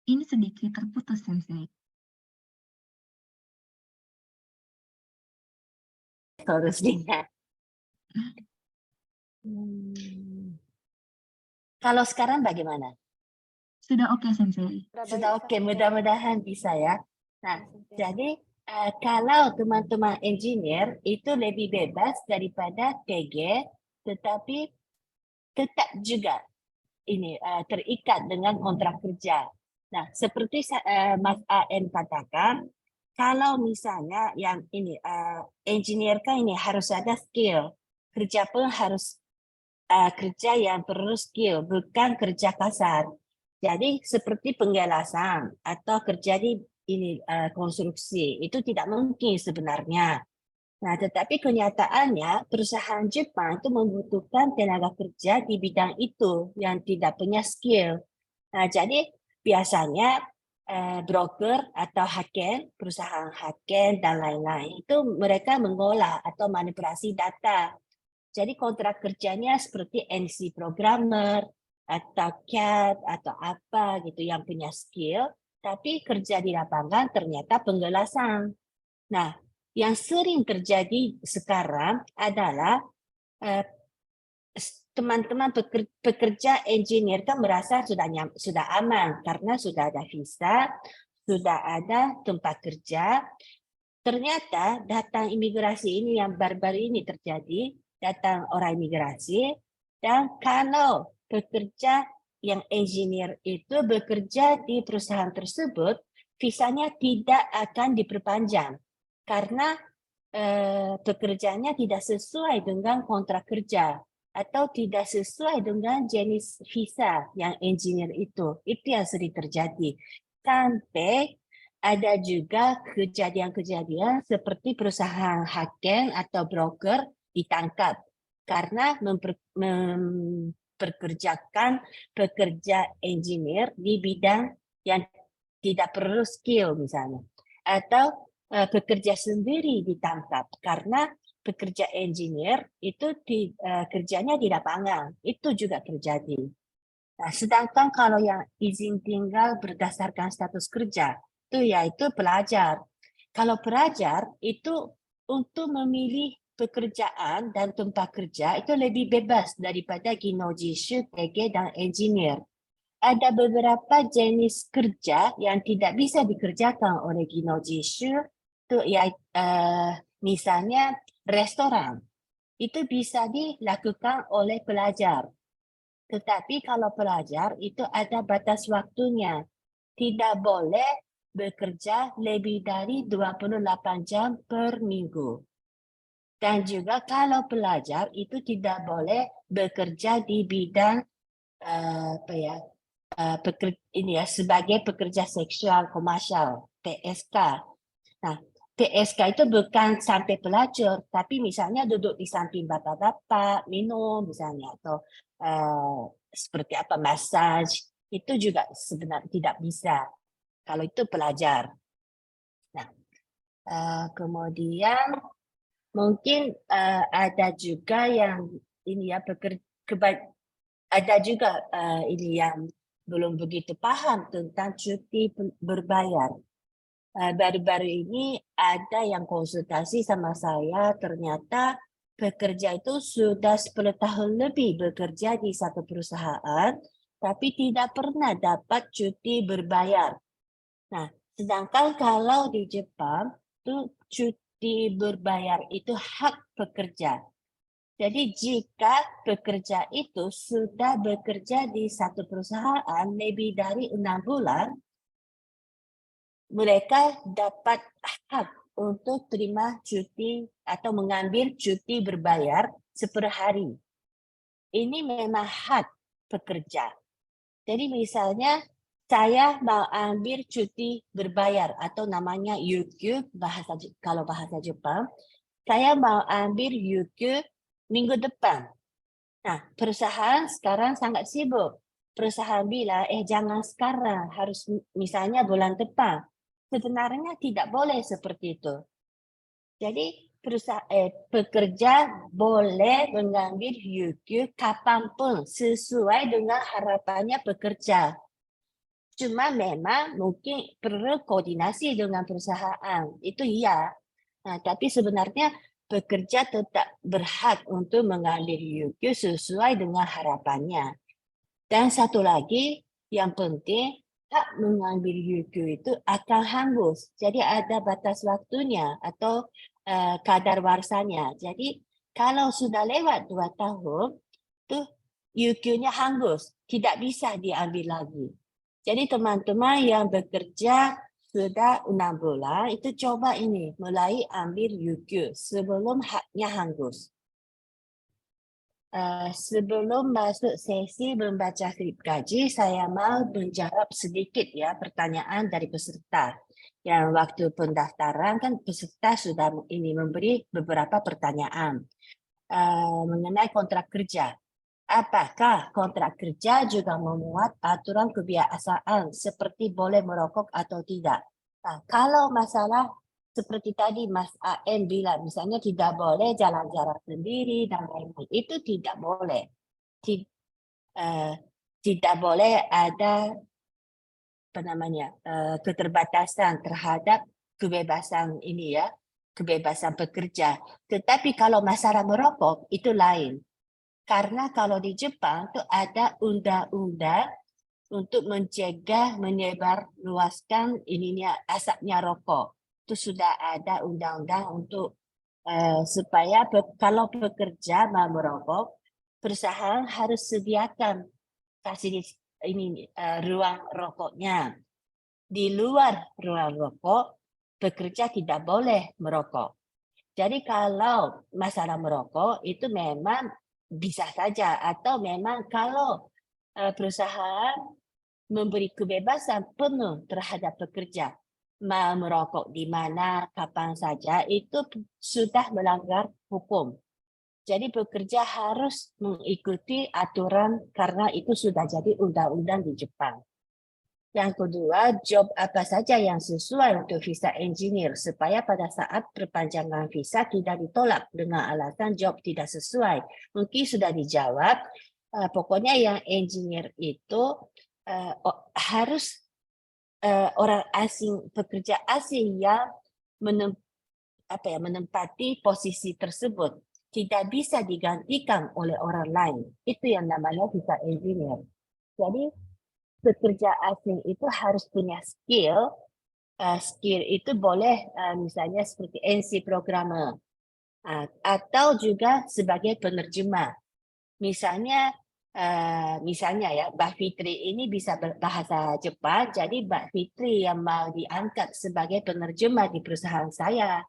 Ini sedikit terputus, Sensei. solusinya. Hmm. Kalau sekarang bagaimana? Sudah oke, Sensei. Sudah oke, mudah-mudahan bisa ya. Nah, jadi kalau teman-teman engineer itu lebih bebas daripada TG, tetapi tetap juga ini terikat dengan kontrak kerja. Nah, seperti Mas AN katakan, kalau misalnya yang ini engineer kan ini harus ada skill, kerja pun harus kerja yang perlu skill, bukan kerja kasar. Jadi seperti penggelasan atau kerja di ini konstruksi itu tidak mungkin sebenarnya. Nah, tetapi kenyataannya perusahaan Jepang itu membutuhkan tenaga kerja di bidang itu yang tidak punya skill. Nah, jadi biasanya broker atau haken, perusahaan haken dan lain-lain itu mereka mengolah atau manipulasi data. Jadi kontrak kerjanya seperti NC programmer atau CAD atau apa gitu yang punya skill, tapi kerja di lapangan ternyata penggelasan. Nah, yang sering terjadi sekarang adalah teman-teman pekerja engineer kan merasa sudah aman karena sudah ada visa, sudah ada tempat kerja. Ternyata datang imigrasi ini yang baru-baru ini terjadi, datang orang imigrasi, dan kalau pekerja yang engineer itu bekerja di perusahaan tersebut, visanya tidak akan diperpanjang karena pekerjaannya tidak sesuai dengan kontrak kerja atau tidak sesuai dengan jenis visa yang engineer itu. Itu yang sering terjadi. Sampai ada juga kejadian-kejadian seperti perusahaan haken atau broker ditangkap karena memperkerjakan pekerja engineer di bidang yang tidak perlu skill misalnya. Atau pekerja sendiri ditangkap karena pekerja engineer itu kerjanya di lapangan. Itu juga terjadi. Nah, sedangkan kalau yang izin tinggal berdasarkan status kerja, itu yaitu pelajar. Kalau pelajar itu untuk memilih pekerjaan dan tempat kerja itu lebih bebas daripada Ginojishu, TG, dan engineer. Ada beberapa jenis kerja yang tidak bisa dikerjakan oleh Ginojishu, itu ya misalnya restoran. Itu bisa dilakukan oleh pelajar. Tetapi kalau pelajar itu ada batas waktunya. Tidak boleh bekerja lebih dari 28 jam per minggu. Dan juga kalau pelajar itu tidak boleh bekerja di bidang sebagai pekerja seksual komersial, PSK. Nah, PSK itu bukan sampai pelacur, tapi misalnya duduk di samping bapak-bapak, minum misalnya, atau seperti apa, massage, itu juga sebenarnya tidak bisa. Kalau itu pelajar. Nah, kemudian mungkin ada juga yang ini ya, ada juga ini yang belum begitu paham tentang cuti berbayar. Baru-baru ini ada yang konsultasi sama saya, ternyata pekerja itu sudah 10 tahun lebih bekerja di satu perusahaan, tapi tidak pernah dapat cuti berbayar. Nah, sedangkan kalau di Jepang, itu cuti berbayar itu hak pekerja. Jadi jika pekerja itu sudah bekerja di satu perusahaan lebih dari 6 bulan, mereka dapat hak untuk terima cuti atau mengambil cuti berbayar per hari. Ini memang hak pekerja. Jadi misalnya saya mau ambil cuti berbayar atau namanya Yukyu kalau bahasa Jepang, saya mau ambil Yukyu minggu depan. Nah, perusahaan sekarang sangat sibuk. perusahaan bilang, jangan sekarang, harus misalnya bulan depan. Sebenarnya tidak boleh seperti itu. Jadi pekerja boleh mengambil UQ kapanpun sesuai dengan harapannya pekerja. Cuma memang mungkin perlu koordinasi dengan perusahaan. Itu iya. Nah, tapi sebenarnya pekerja tetap berhak untuk mengambil UQ sesuai dengan harapannya. Dan satu lagi yang penting, hak mengambil UQ itu akan hangus. Jadi ada batas waktunya atau kadar warsanya. Jadi kalau sudah lewat 2 tahun, tuh UQ-nya hangus, tidak bisa diambil lagi. Jadi teman-teman yang bekerja sudah 6 bulan, itu coba ini, mulai ambil UQ sebelum haknya hangus. Sebelum masuk sesi membaca skrip gaji, saya mau menjawab sedikit ya pertanyaan dari peserta. Yang waktu pendaftaran kan peserta sudah memberi beberapa pertanyaan mengenai kontrak kerja. Apakah kontrak kerja juga memuat aturan kebiasaan seperti boleh merokok atau tidak? Nah, kalau masalah seperti tadi Mas AN bilang, misalnya tidak boleh jalan-jalan sendiri dan lain-lain, itu tidak boleh. Tidak boleh ada keterbatasan terhadap kebebasan ini ya, kebebasan pekerja. Tetapi kalau masalah merokok itu lain. Karena kalau di Jepang tuh ada undang-undang untuk mencegah menyebar luaskan asapnya rokok. Itu sudah ada undang-undang untuk supaya kalau pekerja mau merokok, perusahaan harus sediakan fasilitas ruang rokoknya. Di luar ruang rokok, pekerja tidak boleh merokok. Jadi kalau masalah merokok itu memang bisa saja, atau memang kalau perusahaan memberi kebebasan penuh terhadap pekerja mau merokok di mana, kapan saja, itu sudah melanggar hukum. Jadi pekerja harus mengikuti aturan karena itu sudah jadi undang-undang di Jepang. Yang kedua, job apa saja yang sesuai untuk visa engineer supaya pada saat perpanjangan visa tidak ditolak dengan alasan job tidak sesuai. Mungkin sudah dijawab, pokoknya yang engineer itu harus orang asing, pekerja asing yang menempati posisi tersebut. Tidak bisa digantikan oleh orang lain. Itu yang namanya visa engineer. Jadi pekerja asing itu harus punya skill. Skill itu boleh misalnya seperti NC programmer atau juga sebagai penerjemah. Misalnya ya Mbak Fitri ini bisa berbahasa Jepang, jadi Mbak Fitri yang mau diangkat sebagai penerjemah di perusahaan saya.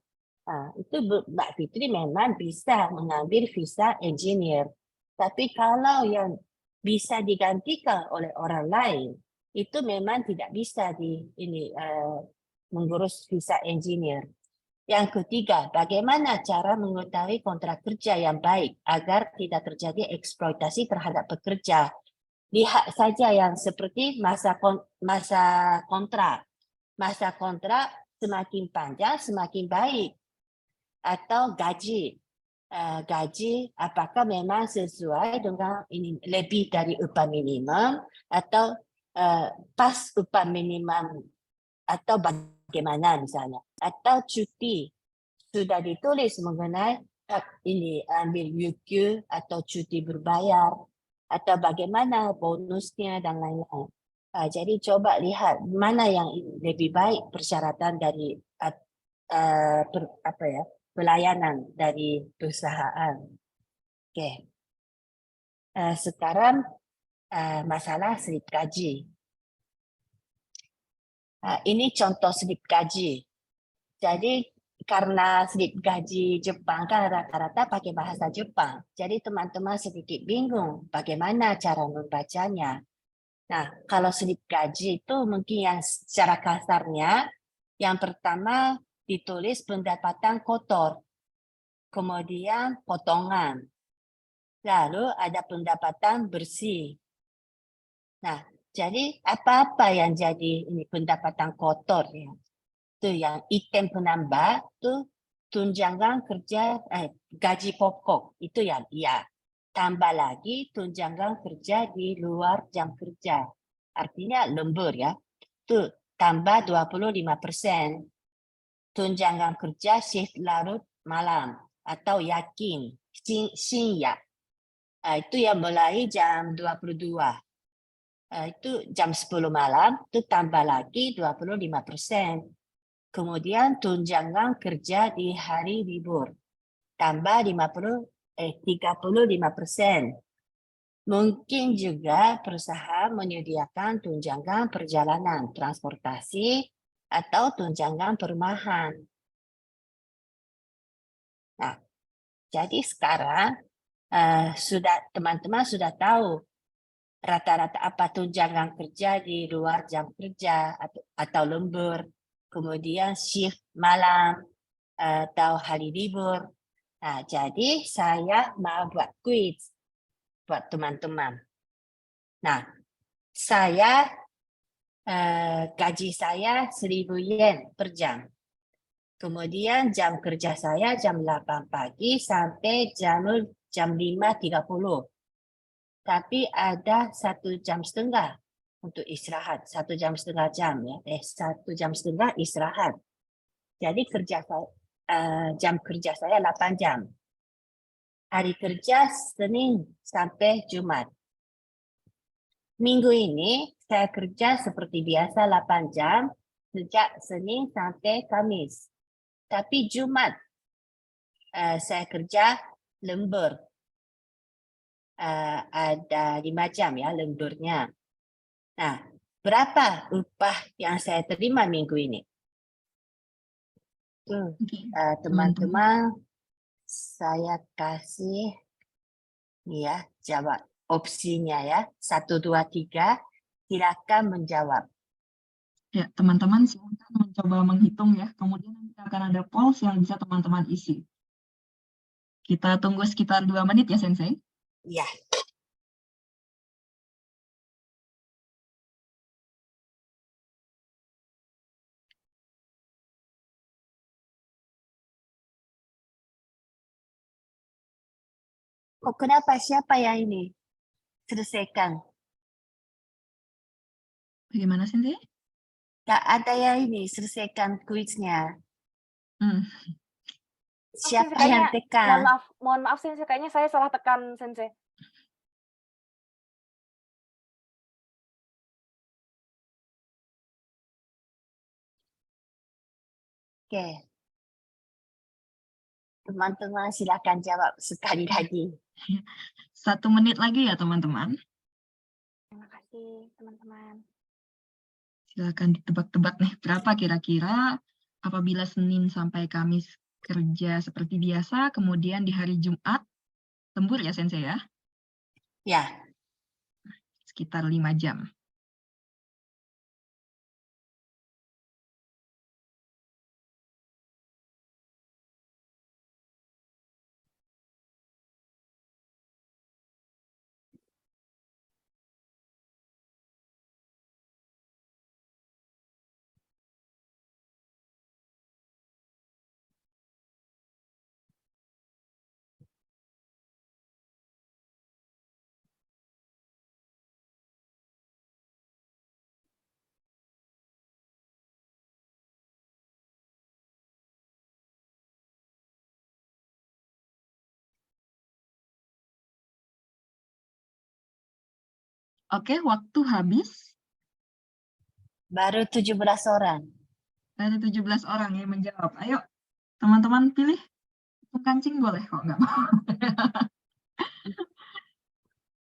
Itu Mbak Fitri memang bisa mengambil visa engineer. Tapi kalau yang bisa digantikan oleh orang lain, itu memang tidak bisa mengurus visa engineer. Yang ketiga, bagaimana cara mengetahui kontrak kerja yang baik agar tidak terjadi eksploitasi terhadap pekerja? Lihat saja yang seperti masa kontrak. Masa kontrak semakin panjang semakin baik. Atau gaji. Gaji apakah memang sesuai dengan ini lebih dari upah minimum atau pas upah minimum atau bagaimana misalnya, atau cuti sudah ditulis mengenai ini ambil UQ atau cuti berbayar atau bagaimana bonusnya dan lain-lain. Jadi coba lihat mana yang lebih baik persyaratan dari pelayanan dari perusahaan. Oke. Sekarang masalah slip gaji. Ini contoh slip gaji. Jadi karena slip gaji Jepang kan rata-rata pakai bahasa Jepang. Jadi teman-teman sedikit bingung bagaimana cara membacanya. Nah, kalau slip gaji itu mungkin yang secara kasarnya, yang pertama ditulis pendapatan kotor, kemudian potongan, lalu ada pendapatan bersih. Nah, jadi apa-apa yang jadi ini pendapatan kotor ya. Itu yang item penambah tuh tunjangan kerja gaji pokok itu yang iya. Tambah lagi tunjangan kerja di luar jam kerja. Artinya lembur ya. Itu tambah 25%. Tunjangan kerja shift larut malam atau yakin, ya. Itu yang mulai jam 22. Itu jam 10 malam, itu tambah lagi 25%. Kemudian tunjangan kerja di hari libur, tambah 35%. Mungkin juga perusahaan menyediakan tunjangan perjalanan, transportasi, atau tunjangan perumahan. Nah, jadi sekarang teman-teman sudah tahu rata-rata apa tunjangan kerja di luar jam kerja atau lembur, kemudian shift malam atau hari libur. Nah, jadi saya mau buat quiz buat teman-teman. Nah, saya gaji saya 1.000 yen per jam. Kemudian jam kerja saya jam 8 pagi sampai jam 5.30. Tapi ada 1,5 jam untuk istirahat, 1,5 jam ya, 1,5 jam istirahat. Jadi jam kerja saya 8 jam. Hari kerja Senin sampai Jumat. Minggu ini saya kerja seperti biasa 8 jam sejak Senin sampai Kamis. Tapi Jumat saya kerja lembur. Ada 5 jam ya lemburnya. Nah, berapa upah yang saya terima minggu ini? Teman-teman, saya kasih ya jawab opsinya ya 1, 2, 3. Silakan menjawab. Ya, teman-teman silakan mencoba menghitung ya. Kemudian nanti akan ada polls yang bisa teman-teman isi. Kita tunggu sekitar 2 menit ya, Sensei. Ya. Kok kenapa? Siapa yang ini? Selesaikan. Bagaimana, Sensei? Tak ada yang ini, selesaikan kuisnya. Siapa yang tekan? Mohon maaf Sensei, kayaknya saya salah tekan Sensei. Oke. Teman-teman silakan jawab sekali lagi. 1 menit lagi ya, teman-teman. Terima kasih, teman-teman. Silakan ditebak-tebak nih, berapa kira-kira apabila Senin sampai Kamis kerja seperti biasa, kemudian di hari Jumat, lembur ya, Sensei ya? Ya. Sekitar 5 jam. Oke, waktu habis. Baru 17 orang. Ada 17 orang yang menjawab. Ayo, teman-teman pilih. Hitung kancing boleh kok, nggak mau.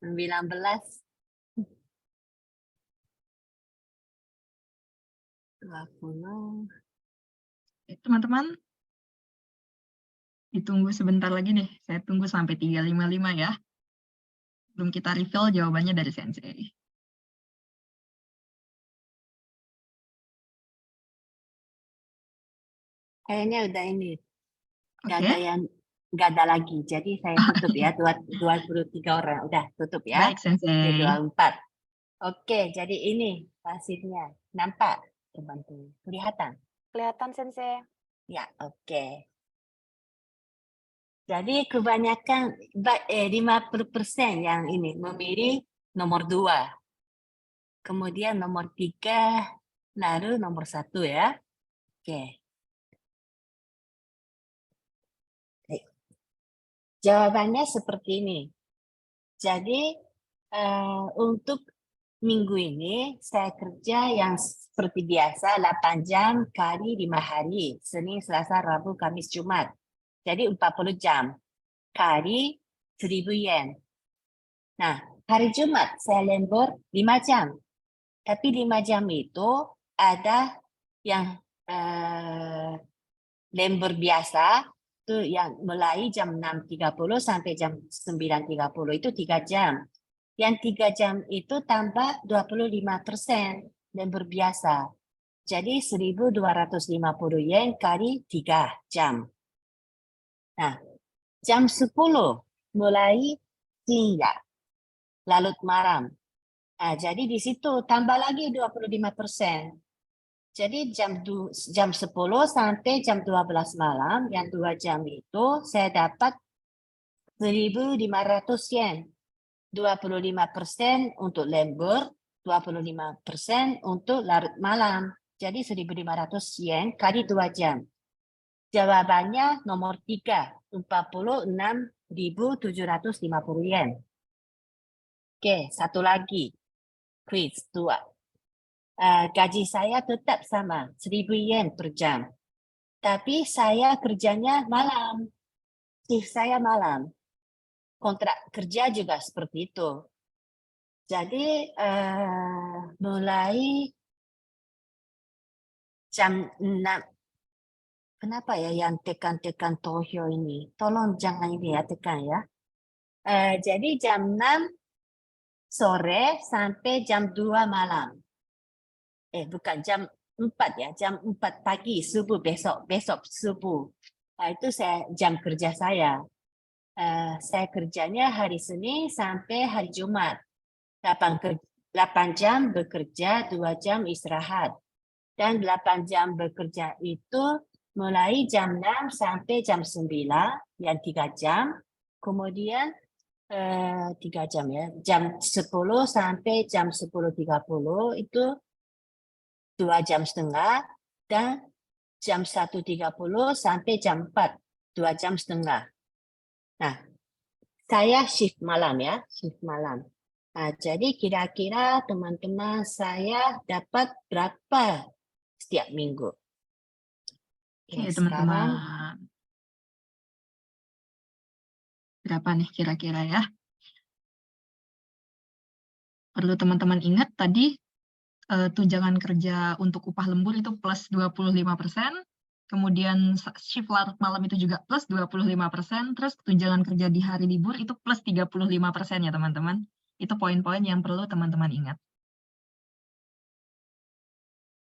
19. 20. Teman-teman, ditunggu sebentar lagi nih. Saya tunggu sampai 355 ya. Belum kita reveal jawabannya dari Sensei. Kayaknya udah ini. Nggak Oke. ada yang nggak ada lagi. Jadi saya tutup ya 23 orang. Udah tutup ya. Baik, Sensei. 24. Oke, jadi ini hasilnya. Nampak, teman-teman? Kelihatan? Kelihatan, Sensei. Ya, oke. Jadi kebanyakan 50% yang ini memilih nomor 2. Kemudian nomor 3, lalu nomor 1 ya. Oke. Baik. Jawabannya seperti ini. Jadi untuk minggu ini saya kerja yang seperti biasa 8 jam kali 5 hari. Senin, Selasa, Rabu, Kamis, Jumat. Jadi 40 jam kali 1.000 yen. Nah, hari Jumat saya lembur 5 jam. Tapi 5 jam itu ada yang lembur biasa, itu yang mulai jam 6.30 sampai jam 9.30, itu 3 jam. Yang 3 jam itu tambah 25% lembur biasa. Jadi 1.250 yen kali 3 jam. Nah, jam 10 mulai siang, larut malam. Nah, jadi di situ tambah lagi 25%. Jadi jam 10 sampai jam 12 malam, yang 2 jam itu saya dapat 1.500 yen. 25% untuk lembur, 25% untuk larut malam. Jadi 1.500 yen kali 2 jam. Jawabannya nomor 3, 46.750 yen. Oke, satu lagi. Quiz 2. Gaji saya tetap sama, 1.000 yen per jam. Tapi saya kerjanya malam. Shift saya malam. Kontrak kerja juga seperti itu. Jadi mulai jam 6. Kenapa ya yang tekan-tekan Tohyo ini? Tolong jangan ini ya, tekan ya. Jadi jam 6 sore sampai jam 2 malam. Bukan jam 4 ya, jam 4 pagi, subuh besok subuh. Itu jam kerja saya. Saya kerjanya hari Senin sampai hari Jumat. 8 jam bekerja, 2 jam istirahat. Dan 8 jam bekerja itu mulai jam 6 sampai jam 9, yang 3 jam. Kemudian 3 jam ya, jam 10 sampai jam 10.30 itu 2 jam setengah, dan jam 1.30 sampai jam 4, 2 jam setengah. Nah, saya shift malam ya, shift malam. Nah, jadi kira-kira teman-teman saya dapat berapa setiap minggu? Oke, Sekarang teman-teman. Berapa nih kira-kira ya? Perlu teman-teman ingat tadi tunjangan kerja untuk upah lembur itu plus 25%, kemudian shift larut malam itu juga plus 25%, terus tunjangan kerja di hari libur itu plus 35% ya teman-teman. Itu poin-poin yang perlu teman-teman ingat.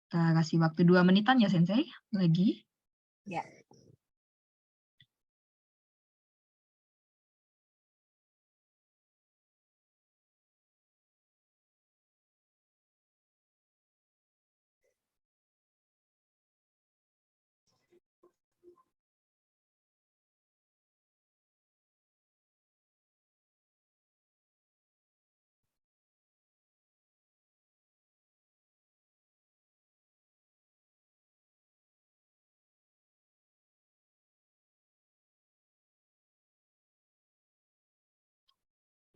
Kita kasih waktu 2 menitan ya Sensei, lagi. ya.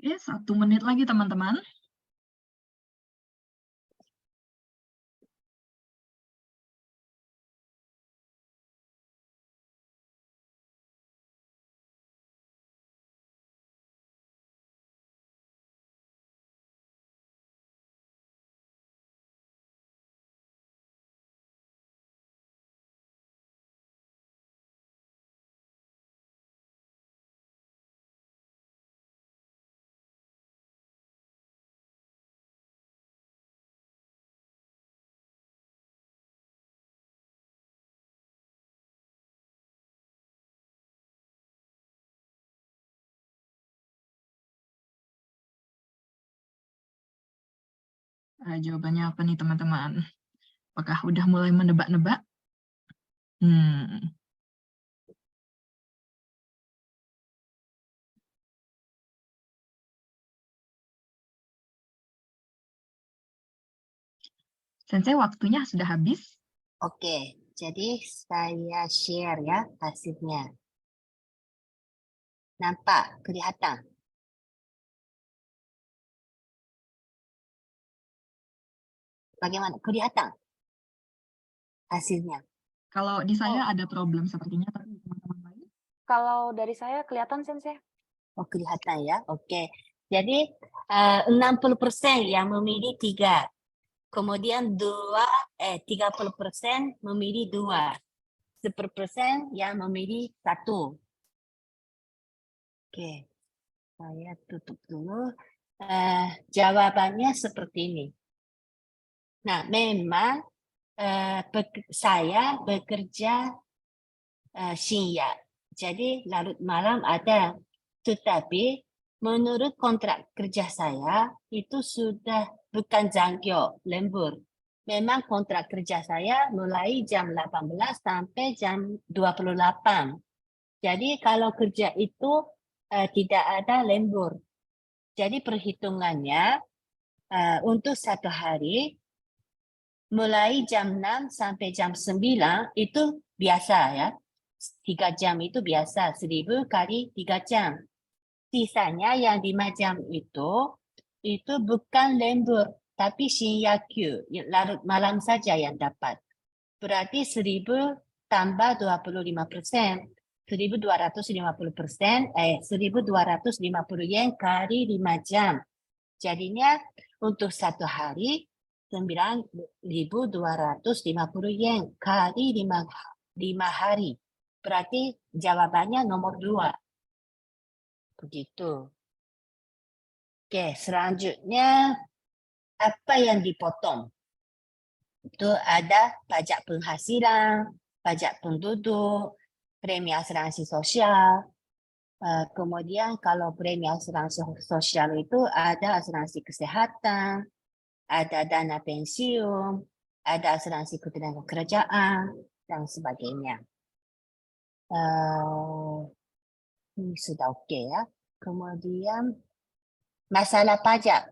Ya, 1 menit lagi teman-teman. Jawabannya apa nih teman-teman? Apakah udah mulai menebak-nebak? Hmm. Sensei, waktunya sudah habis. Oke, jadi saya share ya hasilnya. Nampak, kelihatan. Bagaimana? Kelihatan hasilnya. Kalau di saya ada problem sepertinya, tapi teman-teman lain. Kalau dari saya kelihatan, Sensei. Oh, kelihatan ya. Oke. Jadi 60% yang memilih 3. Kemudian 30% memilih 2. 10% yang memilih 1. Oke. Saya tutup dulu. Jawabannya seperti ini. Nah, memang saya bekerja siang. Jadi larut malam ada. Tetapi menurut kontrak kerja saya itu sudah bukan jangkyo, lembur. Memang kontrak kerja saya mulai jam 18 sampai jam 28. Jadi kalau kerja itu tidak ada lembur. Jadi perhitungannya untuk satu hari mulai jam 6 sampai jam 9 itu biasa ya. 3 jam itu biasa, 1000 kali 3 jam. Sisanya yang 5 jam itu bukan lembur, tapi shinyakyu, larut malam saja yang dapat. Berarti 1000 tambah 25%, 1250%, 1250 yen kali 5 jam. Jadinya untuk satu hari 9.250 yen kali 5 hari. Berarti jawabannya nomor 2. Begitu. Oke, selanjutnya apa yang dipotong? Itu ada pajak penghasilan, pajak penduduk, premi asuransi sosial. Kemudian kalau premi asuransi sosial itu ada asuransi kesehatan, ada dana pensiun, ada asuransi ketenagakerjaan, dan sebagainya. Ini sudah oke ya. Kemudian masalah pajak.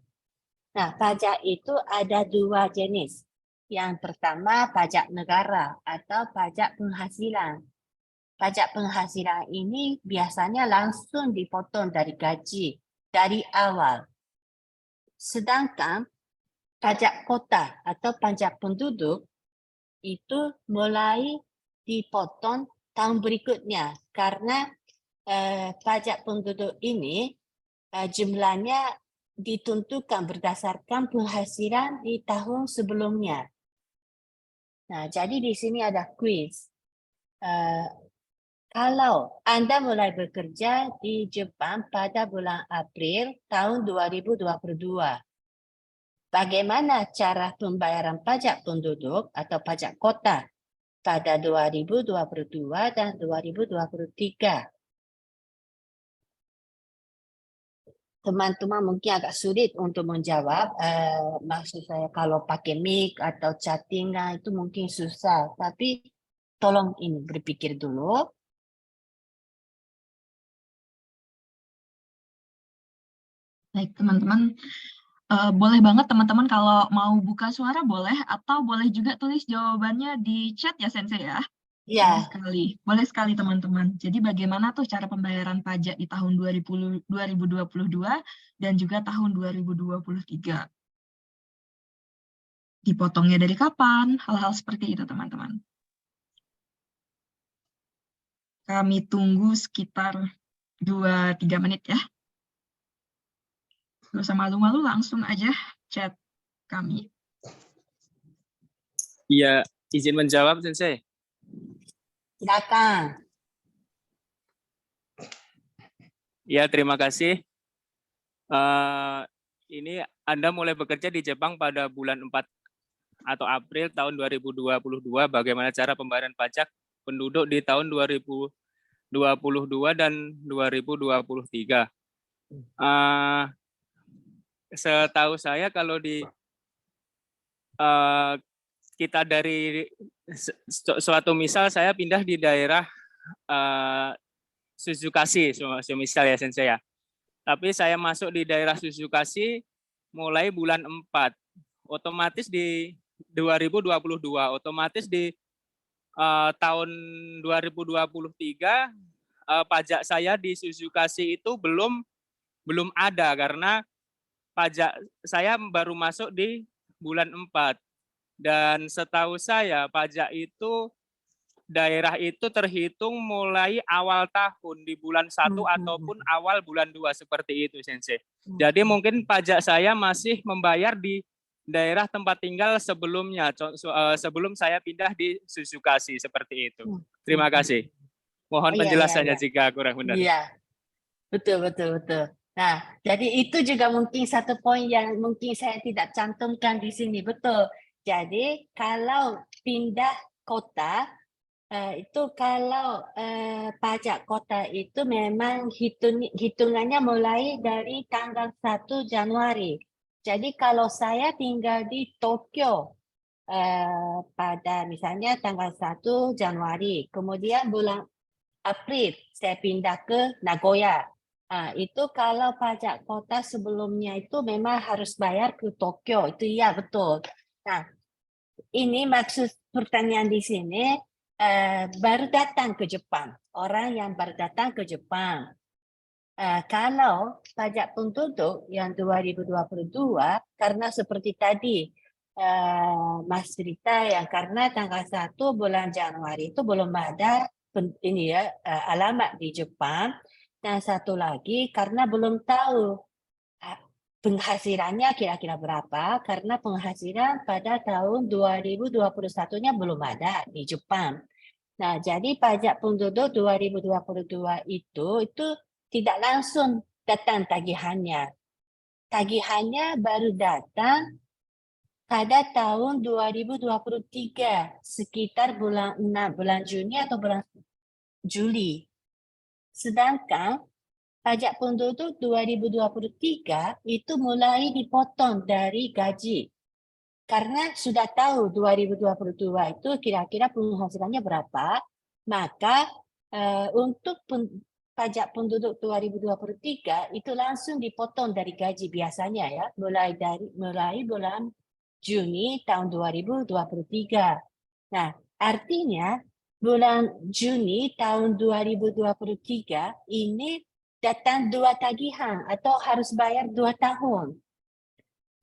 Nah, pajak itu ada 2 jenis. Yang pertama pajak negara atau pajak penghasilan. Pajak penghasilan ini biasanya langsung dipotong dari gaji dari awal. Sedangkan pajak kota atau pajak penduduk itu mulai dipotong tahun berikutnya karena pajak penduduk ini jumlahnya ditentukan berdasarkan penghasilan di tahun sebelumnya. Nah, jadi di sini ada quiz. Kalau Anda mulai bekerja di Jepang pada bulan April tahun 2022, bagaimana cara pembayaran pajak penduduk atau pajak kota pada 2022 dan 2023? Teman-teman mungkin agak sulit untuk menjawab. Maksud saya kalau pakai mic atau chatting itu mungkin susah. Tapi tolong ini berpikir dulu. Baik, teman-teman. Boleh banget teman-teman kalau mau buka suara boleh, atau boleh juga tulis jawabannya di chat ya Sensei ya. Ya, Boleh sekali teman-teman. Jadi bagaimana tuh cara pembayaran pajak di tahun 2022 dan juga tahun 2023? Dipotongnya dari kapan? Hal-hal seperti itu teman-teman. Kami tunggu sekitar 2-3 menit ya. Nggak usah malu-malu, langsung aja chat kami. Iya, izin menjawab, Sensei. silakan. Ya, terima kasih. Ini Anda mulai bekerja di Jepang pada bulan 4 atau April tahun 2022. Bagaimana cara pembayaran pajak penduduk di tahun 2022 dan 2023? Setahu saya kalau di kita dari suatu misal saya pindah di daerah Suzukasi, misal ya Sensei ya. Tapi saya masuk di daerah Suzukasi mulai bulan 4. Otomatis di 2022, otomatis di tahun 2023 pajak saya di Suzukasi itu belum ada karena pajak saya baru masuk di bulan 4. Dan setahu saya pajak itu daerah itu terhitung mulai awal tahun di bulan 1 ataupun awal bulan 2 seperti itu Sensei. Jadi mungkin pajak saya masih membayar di daerah tempat tinggal sebelumnya, sebelum saya pindah di Suzukasi seperti itu. Terima kasih. Mohon penjelasannya jika kurang benar. Iya, betul. Nah, jadi itu juga mungkin satu poin yang mungkin saya tidak cantumkan di sini, betul. Jadi kalau pindah kota, itu kalau pajak kota itu memang hitungannya mulai dari tanggal 1 Januari. Jadi kalau saya tinggal di Tokyo pada misalnya tanggal 1 Januari, kemudian bulan April saya pindah ke Nagoya. Itu kalau pajak kota sebelumnya itu memang harus bayar ke Tokyo, itu ya betul. Nah, ini maksud pertanyaan di sini baru datang ke Jepang, orang yang baru datang ke Jepang. Kalau pajak penduduk yang 2022, karena seperti tadi Mas cerita yang karena tanggal 1 bulan Januari itu belum ada alamat di Jepang, dan satu lagi karena belum tahu penghasilannya kira-kira berapa, karena penghasilan pada tahun 2021-nya belum ada di Jepang. Nah, jadi pajak penduduk 2022 itu tidak langsung datang tagihannya. Tagihannya baru datang pada tahun 2023, sekitar bulan 6, bulan Juni atau bulan Juli. Sedangkan pajak penduduk 2023 itu mulai dipotong dari gaji. Karena sudah tahu 2022 itu kira-kira penghasilannya berapa, maka untuk pajak penduduk 2023 itu langsung dipotong dari gaji biasanya ya, mulai bulan Juni tahun 2023. Nah, artinya bulan Juni tahun 2023 ini datang 2 tagihan atau harus bayar 2 tahun.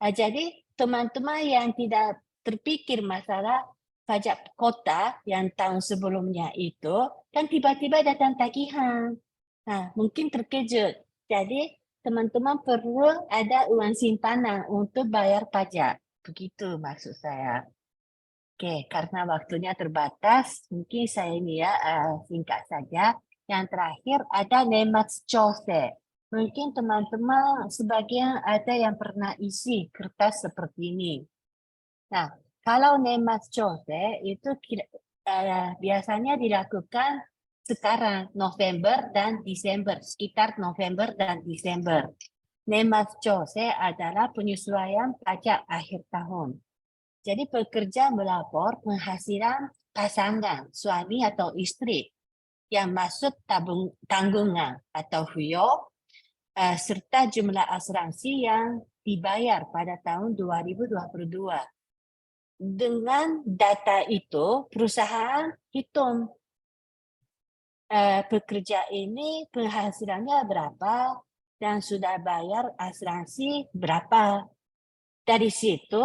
Jadi teman-teman yang tidak terpikir masalah pajak kota yang tahun sebelumnya itu, kan tiba-tiba datang tagihan. Nah, mungkin terkejut. Jadi teman-teman perlu ada uang simpanan untuk bayar pajak. Begitu maksud saya. Oke, karena waktunya terbatas, mungkin saya ini ya singkat saja. Yang terakhir ada Nematsujose. Mungkin teman-teman sebagian ada yang pernah isi kertas seperti ini. Nah, kalau Nematsujose itu biasanya dilakukan sekarang November dan Desember, sekitar November dan Desember. Nematsujose adalah penyesuaian pajak akhir tahun. Jadi pekerja melapor penghasilan pasangan, suami atau istri yang masuk tanggungan atau huyo, serta jumlah asuransi yang dibayar pada tahun 2022. Dengan data itu, perusahaan hitung pekerja ini penghasilannya berapa dan sudah bayar asuransi berapa. Dari situ,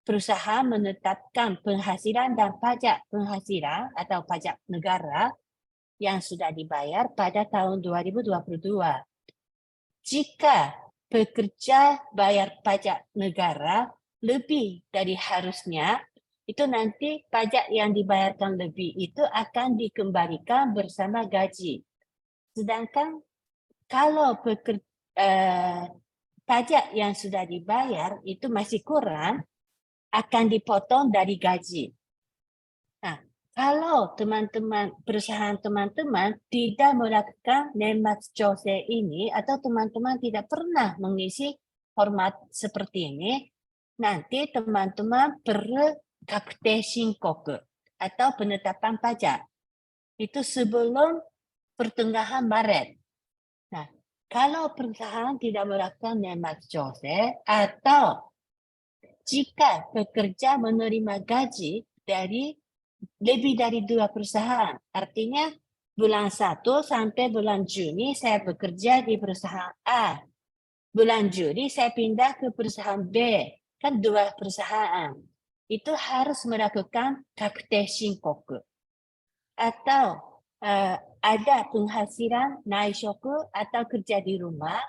perusahaan menetapkan penghasilan dan pajak penghasilan atau pajak negara yang sudah dibayar pada tahun 2022. Jika pekerja bayar pajak negara lebih dari harusnya, itu nanti pajak yang dibayarkan lebih itu akan dikembalikan bersama gaji. Sedangkan kalau pajak yang sudah dibayar itu masih kurang, akan dipotong dari gaji. Nah, kalau perusahaan teman-teman tidak melakukan Nematsujose ini atau teman-teman tidak pernah mengisi format seperti ini, nanti teman-teman perlu kakute shinkoku atau penetapan pajak. Itu sebelum pertengahan Maret. Nah, kalau perusahaan tidak melakukan nematsu atau jika pekerja menerima gaji dari lebih dari 2 perusahaan, artinya bulan 1 sampai bulan Juni saya bekerja di perusahaan A. Bulan Juli saya pindah ke perusahaan B, kan 2 perusahaan. Itu harus melakukan kakute shinkoku. Atau ada penghasilan naishoku atau kerja di rumah,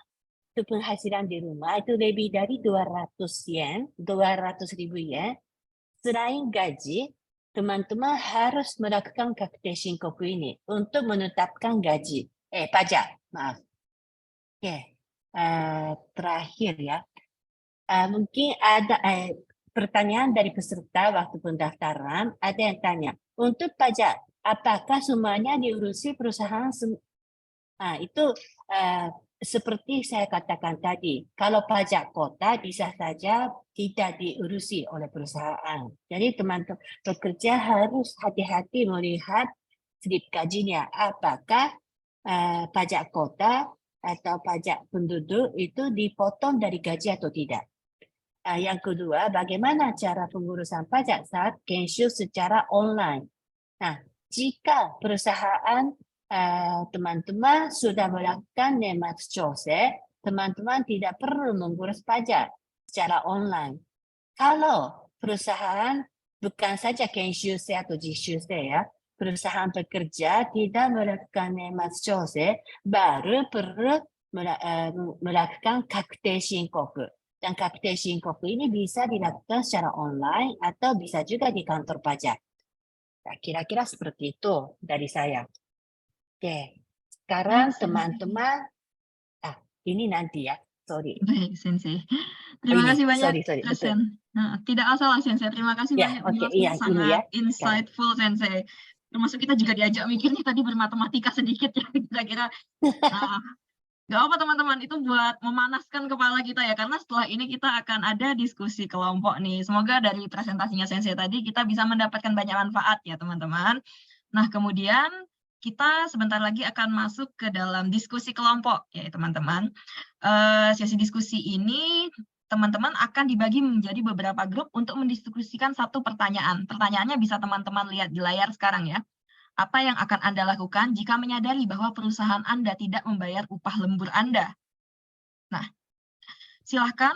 itu penghasilan di rumah itu lebih dari 200.000 yen. Selain gaji, teman-teman harus melakukan kakute shinkoku ini untuk menetapkan gaji, pajak, maaf. Oke, terakhir ya. Mungkin ada pertanyaan dari peserta waktu pendaftaran, ada yang tanya, untuk pajak, apakah semuanya diurusi perusahaan? Itu seperti saya katakan tadi, kalau pajak kota bisa saja tidak diurusi oleh perusahaan. Jadi teman-teman pekerja harus hati-hati melihat slip gajinya, apakah pajak kota atau pajak penduduk itu dipotong dari gaji atau tidak. Yang kedua, bagaimana cara pengurusan pajak saat kenshu secara online? Nah, jika perusahaan teman-teman sudah melakukan nematsu, teman-teman tidak perlu mengurus pajak secara online. Kalau perusahaan bukan saja kenshu atau jishu ya, perusahaan pekerja tidak melakukan nematsu, baru perlu melakukan kakute shinkoku. Dan kakute shinkoku ini bisa dilakukan secara online atau bisa juga di kantor pajak. Nah, kira-kira seperti itu dari saya. Oke, sekarang teman-teman, ini nanti ya, sorry. Baik, Sensei. Terima kasih banyak, sorry, Sen. Nah, tidak masalah, Sensei. Terima kasih banyak. Sangat insightful, Sensei. Termasuk kita juga diajak mikirnya tadi bermatematika sedikit ya, kira-kira. Gak apa teman-teman, itu buat memanaskan kepala kita ya, karena setelah ini kita akan ada diskusi kelompok nih. Semoga dari presentasinya Sensei tadi kita bisa mendapatkan banyak manfaat ya teman-teman. Nah kemudian kita sebentar lagi akan masuk ke dalam diskusi kelompok ya teman-teman. Sesi diskusi ini teman-teman akan dibagi menjadi beberapa grup untuk mendiskusikan satu pertanyaan. Pertanyaannya bisa teman-teman lihat di layar sekarang ya. Apa yang akan Anda lakukan jika menyadari bahwa perusahaan Anda tidak membayar upah lembur Anda? Nah, silahkan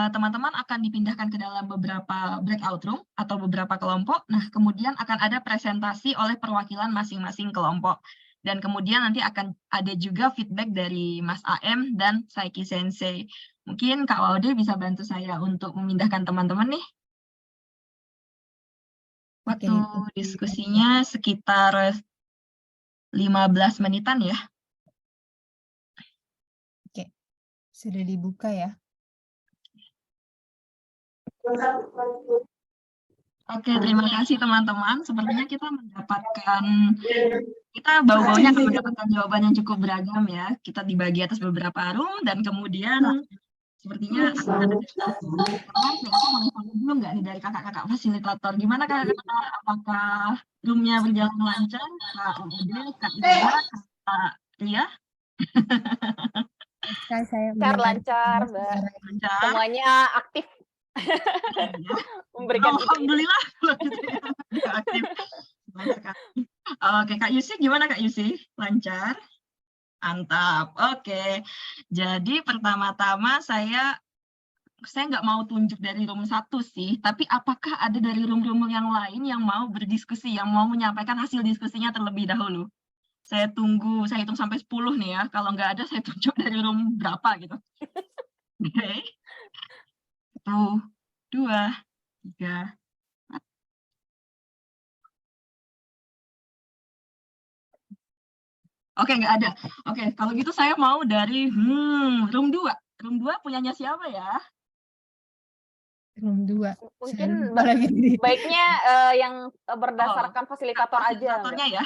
teman-teman akan dipindahkan ke dalam beberapa breakout room atau beberapa kelompok. Nah, kemudian akan ada presentasi oleh perwakilan masing-masing kelompok. Dan kemudian nanti akan ada juga feedback dari Mas AM dan Saiki Sensei. Mungkin Kak Waude bisa bantu saya untuk memindahkan teman-teman nih. Waktu diskusinya sekitar 15 menitan ya. Oke, sudah dibuka ya. Oke, terima kasih teman-teman. Sepertinya kita bau-baunya akan mendapatkan jawaban yang cukup beragam ya. Kita dibagi atas beberapa room dan kemudian sepertinya ada belum nggak nih dari kakak-kakak fasilitator. Gimana kakak-kakak? Apakah roomnya berjalan lancar? Kak Ode, Kak Ida, Kak Ria? Lancar, Mbak. Semuanya aktif. Memberikan Alhamdulillah kalau gitu ya. Aktif. Oke, Kak Yusi gimana Kak Yusi? Lancar? Mantap. Oke. Jadi pertama-tama saya nggak mau tunjuk dari room 1 sih, tapi apakah ada dari room-room yang lain yang mau berdiskusi, yang mau menyampaikan hasil diskusinya terlebih dahulu? Saya hitung sampai 10 nih ya. Kalau nggak ada, saya tunjuk dari room berapa gitu. Oke. 1, 2, 3, 4. Oke, nggak ada. Oke, kalau gitu saya mau dari room 2. Room 2 punyanya siapa ya? Room 2. Mungkin baiknya yang berdasarkan fasilitator aja. Fasilitatornya ya.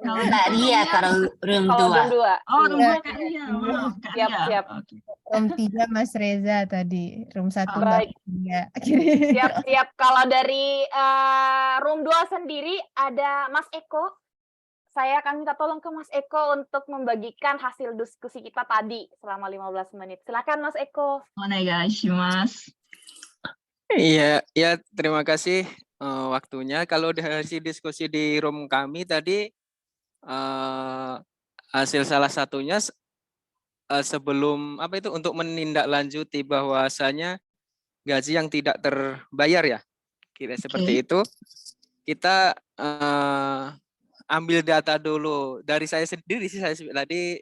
Kalau Kak gitu Ria roomnya, kalau room Kalau 2. room 2. oh room Iya, 2 Kak Ria, maaf Kak Siap, Ria. siap. Oke. room 3 Mas Reza tadi. Room 1 Oh, Mbak Baik. Ria. Siap, siap. Kalau dari room 2 sendiri ada Mas Eko. Saya akan minta tolong ke Mas Eko untuk membagikan hasil diskusi kita tadi selama 15 menit. Silakan Mas Eko. onegaishimasu. Iya, ya terima kasih waktunya. Kalau dari diskusi di room kami tadi hasil salah satunya sebelum apa itu untuk menindaklanjuti bahwasanya gaji yang tidak terbayar ya, kira seperti itu. Kita ambil data dulu dari saya sendiri sih, saya tadi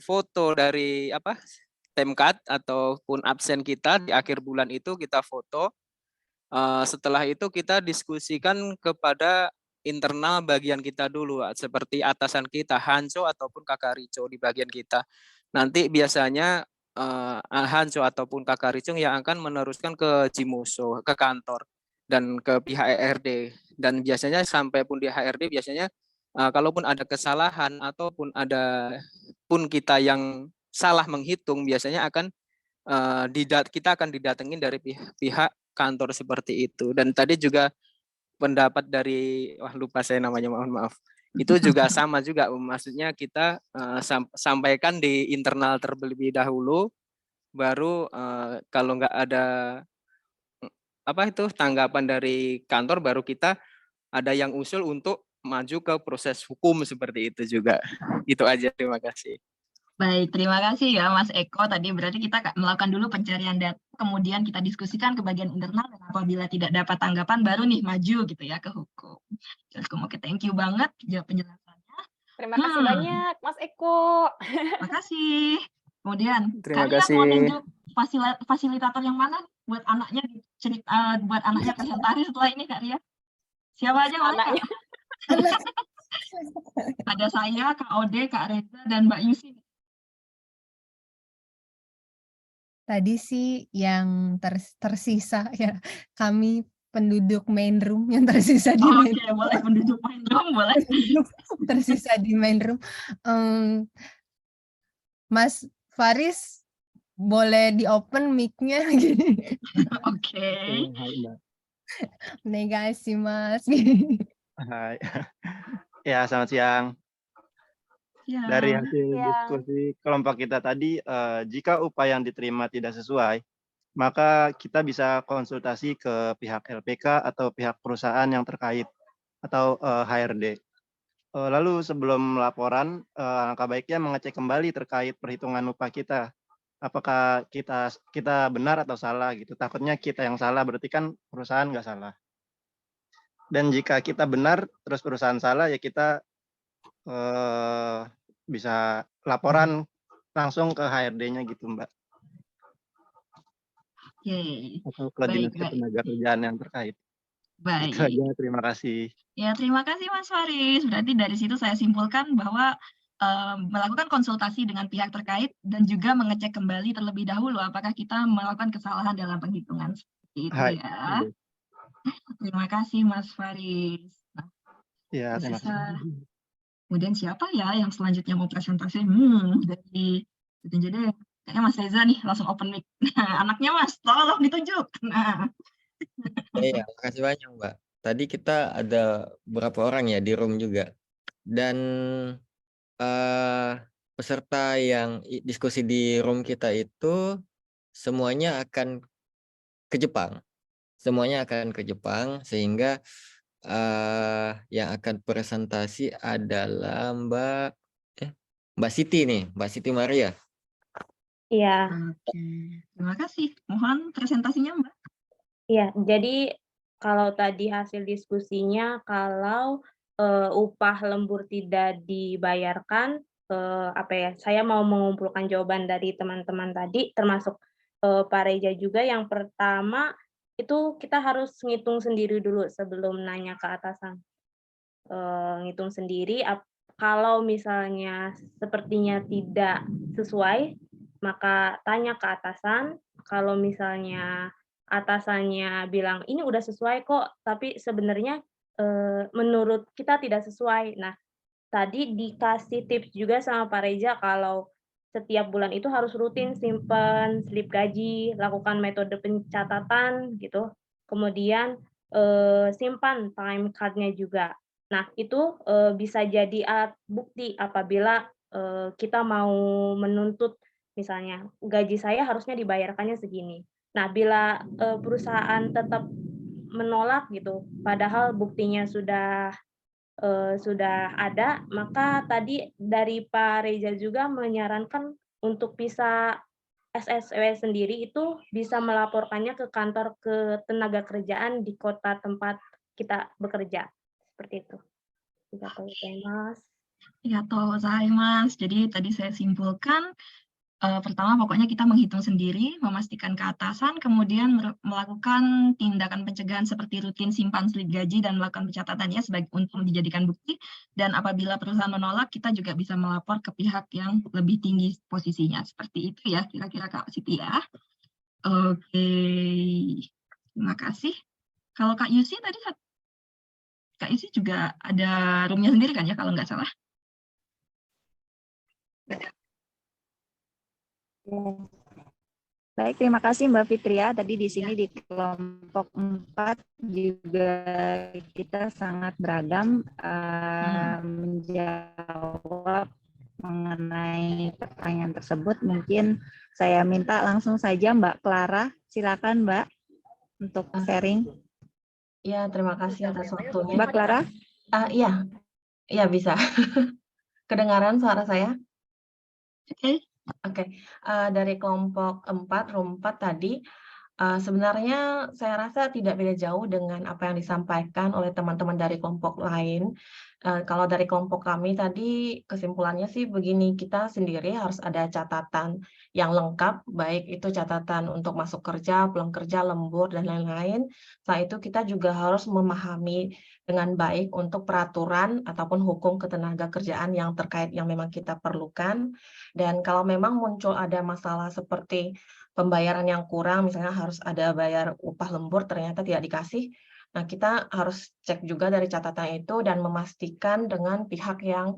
foto dari apa Temkat ataupun absen kita di akhir bulan itu kita foto. Setelah itu kita diskusikan kepada internal bagian kita dulu, seperti atasan kita, Hanco ataupun Kakak Rico di bagian kita. Nanti biasanya Hanco ataupun Kakak Rico yang akan meneruskan ke Jimuso, ke kantor, dan ke pihak HRD. Dan biasanya sampai pun di HRD biasanya kalaupun ada kesalahan ataupun ada pun kita yang salah menghitung, biasanya akan kita akan didatengin dari pihak kantor seperti itu. Dan tadi juga pendapat dari lupa saya namanya, mohon maaf. Itu juga sama juga, maksudnya kita sampaikan di internal terlebih dahulu, baru kalau nggak ada apa itu tanggapan dari kantor, baru kita ada yang usul untuk maju ke proses hukum seperti itu juga. Itu aja, terima kasih. Baik, terima kasih ya Mas Eko. Tadi berarti kita melakukan dulu pencarian data, kemudian kita diskusikan ke bagian internal, dan apabila tidak dapat tanggapan baru nih maju gitu ya ke hukum. Oke, thank you banget jawab penjelasannya. Terima kasih banyak Mas Eko. Terima kasih. Kemudian Terima Kak Ria kasih. mau nunjuk fasilitator yang mana buat anaknya buat anaknya presentasi setelah ini Kak Ria? Siapa aja boleh Kak? Ada saya, Kak Ode, Kak Reza, dan Mbak Yusi. Tadi sih yang tersisa ya, kami penduduk main room yang tersisa di main Oke, boleh penduduk main room, boleh. tersisa di main room. Mas Faris boleh di open mic-nya gini. Oke. Hai Mbak. Negasi Mas. Hai. Ya, selamat siang. Ya. Dari hasil Siang. diskusi kelompok kita tadi, jika upah yang diterima tidak sesuai, maka kita bisa konsultasi ke pihak LPK atau pihak perusahaan yang terkait atau HRD. Lalu sebelum laporan, alangkah baiknya mengecek kembali terkait perhitungan upah kita. Apakah kita benar atau salah gitu. Takutnya kita yang salah, berarti kan perusahaan nggak salah. Dan jika kita benar, terus perusahaan salah, ya kita bisa laporan langsung ke HRD-nya gitu, Mbak. Oke. Atau ke Dinas Ketenagakerjaan yang terkait. Baik. Itu aja, terima kasih. Ya, terima kasih Mas Faris. Berarti dari situ saya simpulkan bahwa melakukan konsultasi dengan pihak terkait dan juga mengecek kembali terlebih dahulu apakah kita melakukan kesalahan dalam penghitungan. Seperti itu Hai. ya. Terima kasih Mas Faris. Nah, Ya, terima kasih. kemudian siapa ya yang selanjutnya mau presentasi? Dari ditunjuk deh. Kayaknya Mas Reza nih langsung open mic. Nah, anaknya Mas, tolong ditunjuk. Nah. Iya, makasih banyak Mbak. Tadi kita ada berapa orang ya di room juga. Dan peserta yang diskusi di room kita itu semuanya akan ke Jepang. Semuanya akan ke Jepang, sehingga yang akan presentasi adalah Mbak Siti nih, Mbak Siti Maria. Iya. Oke, terima kasih. Mohon presentasinya Mbak. Iya, jadi kalau tadi hasil diskusinya, kalau upah lembur tidak dibayarkan, saya mau mengumpulkan jawaban dari teman-teman tadi, termasuk Pak Reza juga. Yang pertama itu kita harus ngitung sendiri dulu sebelum nanya ke atasan. Ngitung sendiri, kalau misalnya sepertinya tidak sesuai, maka tanya ke atasan. Kalau misalnya atasannya bilang ini udah sesuai kok, tapi sebenarnya menurut kita tidak sesuai. Nah, tadi dikasih tips juga sama Pak Reza kalau setiap bulan itu harus rutin simpan slip gaji, lakukan metode pencatatan gitu. Kemudian simpan time card-nya juga. Nah, itu bisa jadi alat bukti apabila kita mau menuntut misalnya gaji saya harusnya dibayarkannya segini. Nah, bila perusahaan tetap menolak gitu, padahal buktinya sudah ada, maka tadi dari Pak Reza juga menyarankan untuk bisa SSW sendiri itu bisa melaporkannya ke kantor ketenagakerjaan di kota tempat kita bekerja. Seperti itu. Jadi tadi saya simpulkan, pertama pokoknya kita menghitung sendiri, memastikan keatasan, kemudian melakukan tindakan pencegahan seperti rutin simpan slip gaji dan melakukan pencatatannya sebagai untuk dijadikan bukti, dan apabila perusahaan menolak, kita juga bisa melapor ke pihak yang lebih tinggi posisinya. Seperti itu ya, kira-kira Kak Siti ya. Oke, terima kasih. Kalau Kak Yusi tadi, Kak Yusi juga ada roomnya sendiri kan ya, kalau nggak salah? Baik, terima kasih Mbak Fitria. Tadi di sini di kelompok 4 juga kita sangat beragam menjawab mengenai pertanyaan tersebut. Mungkin saya minta langsung saja Mbak Clara, silakan Mbak untuk sharing. Ya, terima kasih atas waktunya. Mbak Clara? Iya bisa. Kedengaran suara saya? Oke. Oke, dari kelompok 4, room 4 tadi, sebenarnya saya rasa tidak beda jauh dengan apa yang disampaikan oleh teman-teman dari kelompok lain. Kalau dari kelompok kami tadi kesimpulannya sih begini, kita sendiri harus ada catatan yang lengkap, baik itu catatan untuk masuk kerja, pulang kerja, lembur, dan lain-lain. Setelah itu kita juga harus memahami dengan baik untuk peraturan ataupun hukum ketenagakerjaan yang terkait yang memang kita perlukan. Dan kalau memang muncul ada masalah seperti pembayaran yang kurang, misalnya harus ada bayar upah lembur, ternyata tidak dikasih, nah kita harus cek juga dari catatan itu dan memastikan dengan pihak yang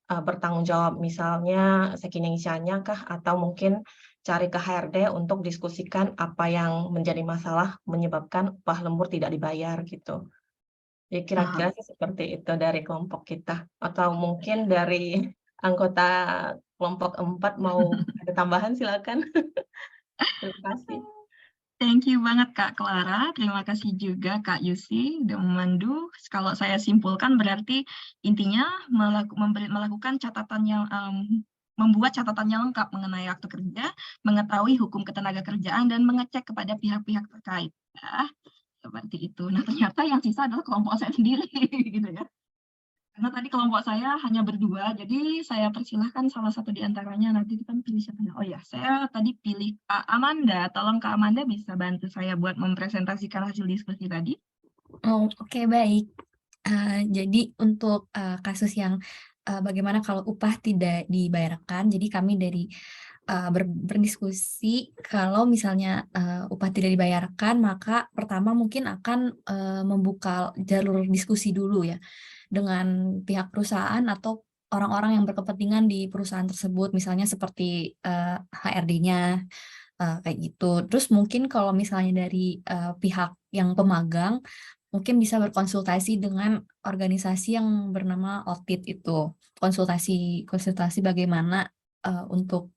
bertanggung jawab, misalnya Sekineisianya kah, atau mungkin cari ke HRD untuk diskusikan apa yang menjadi masalah menyebabkan upah lembur tidak dibayar gitu. Ya kira-kira sih seperti itu dari kelompok kita. Atau mungkin dari anggota kelompok 4 mau ada tambahan, silakan. Terima kasih. Thank you banget Kak Clara, terima kasih juga Kak Yusi udah memandu. Kalau saya simpulkan berarti intinya melakukan catatan yang membuat catatan yang lengkap mengenai waktu kerja, mengetahui hukum ketenagakerjaan dan mengecek kepada pihak-pihak terkait. Ya, seperti itu. Nah ternyata yang sisa adalah kelompok saya sendiri, gitu ya. Karena tadi kelompok saya hanya berdua, jadi saya persilahkan salah satu di antaranya, nanti kita pilih siapa. Oh ya, saya tadi pilih Kak Amanda. Tolong Kak Amanda bisa bantu saya buat mempresentasikan hasil diskusi tadi. Oh, oke, baik. Jadi untuk kasus yang bagaimana kalau upah tidak dibayarkan, jadi kami dari berdiskusi kalau misalnya upah tidak dibayarkan, maka pertama mungkin akan membuka jalur diskusi dulu ya dengan pihak perusahaan atau orang-orang yang berkepentingan di perusahaan tersebut, misalnya seperti HRD-nya, kayak gitu. Terus mungkin kalau misalnya dari pihak yang pemagang, mungkin bisa berkonsultasi dengan organisasi yang bernama OTIT itu. Konsultasi bagaimana untuk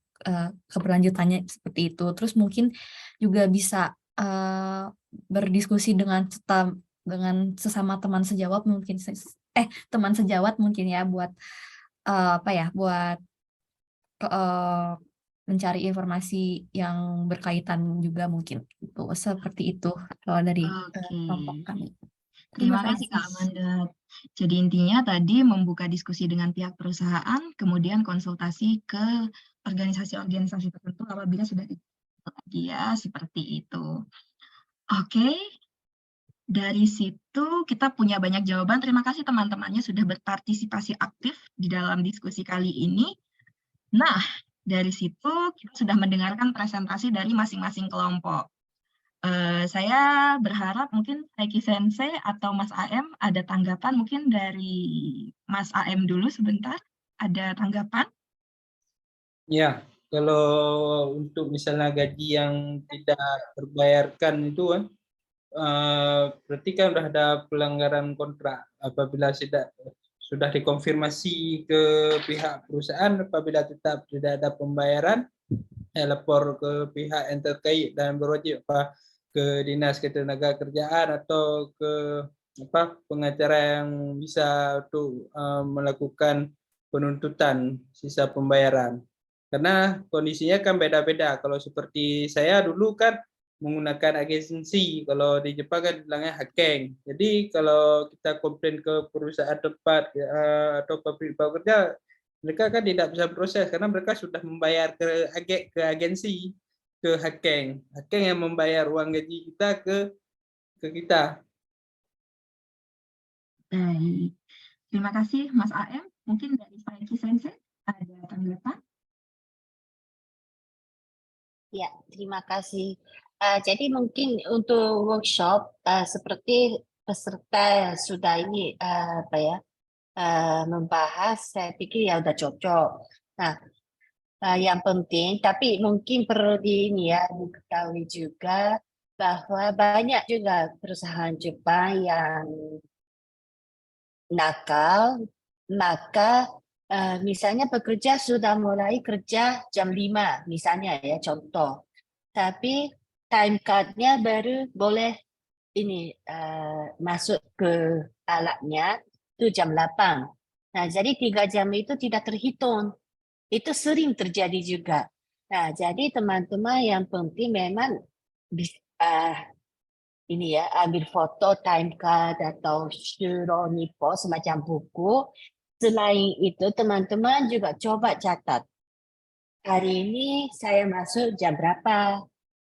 keberlanjutannya seperti itu. Terus mungkin juga bisa berdiskusi dengan sesama teman sejawat mungkin teman sejawat mungkin ya buat buat mencari informasi yang berkaitan juga mungkin itu seperti itu kalau dari kelompok kami. Terima kasih Kak Amanda. Jadi intinya tadi membuka diskusi dengan pihak perusahaan, kemudian konsultasi ke organisasi-organisasi tertentu apabila sudah lagi ya, seperti itu. Oke. Dari situ kita punya banyak jawaban. Terima kasih teman-temannya sudah berpartisipasi aktif di dalam diskusi kali ini. Nah, dari situ kita sudah mendengarkan presentasi dari masing-masing kelompok. Saya berharap mungkin Reiki Sensei atau Mas AM ada tanggapan, mungkin dari Mas AM dulu sebentar. Ada tanggapan? Ya, kalau untuk misalnya gaji yang tidak terbayarkan itu kan, berarti kan sudah ada pelanggaran kontrak. Apabila sudah dikonfirmasi ke pihak perusahaan, apabila tetap tidak ada pembayaran, lapor ke pihak yang terkait dan berwajib ke Dinas Ketenagakerjaan atau ke pengacara yang bisa untuk melakukan penuntutan sisa pembayaran. Karena kondisinya kan beda-beda. Kalau seperti saya dulu kan menggunakan agensi, kalau di Jepang kan bilangnya hakeng. Jadi kalau kita komplain ke perusahaan tempat atau pabrik kerja, mereka kan tidak bisa proses karena mereka sudah membayar ke agensi, ke hakeng yang membayar uang gaji kita ke kita. Baik, terima kasih Mas AM. Mungkin dari Reiki Sensei ada tanggapan? Ya, terima kasih. Jadi mungkin untuk workshop seperti peserta sudah ini membahas, saya pikir ya udah cocok. Nah, yang penting, tapi mungkin perlu diketahui juga bahwa banyak juga perusahaan Jepang yang nakal, maka misalnya pekerja sudah mulai kerja jam 5, misalnya ya contoh. Tapi time card-nya baru boleh masuk ke alatnya itu jam 8. Nah, jadi 3 jam itu tidak terhitung. Itu sering terjadi juga. Nah, jadi teman-teman yang penting memang ambil foto time card atau shiro nippo semacam buku. Selain itu teman-teman juga coba catat. Hari ini saya masuk jam berapa,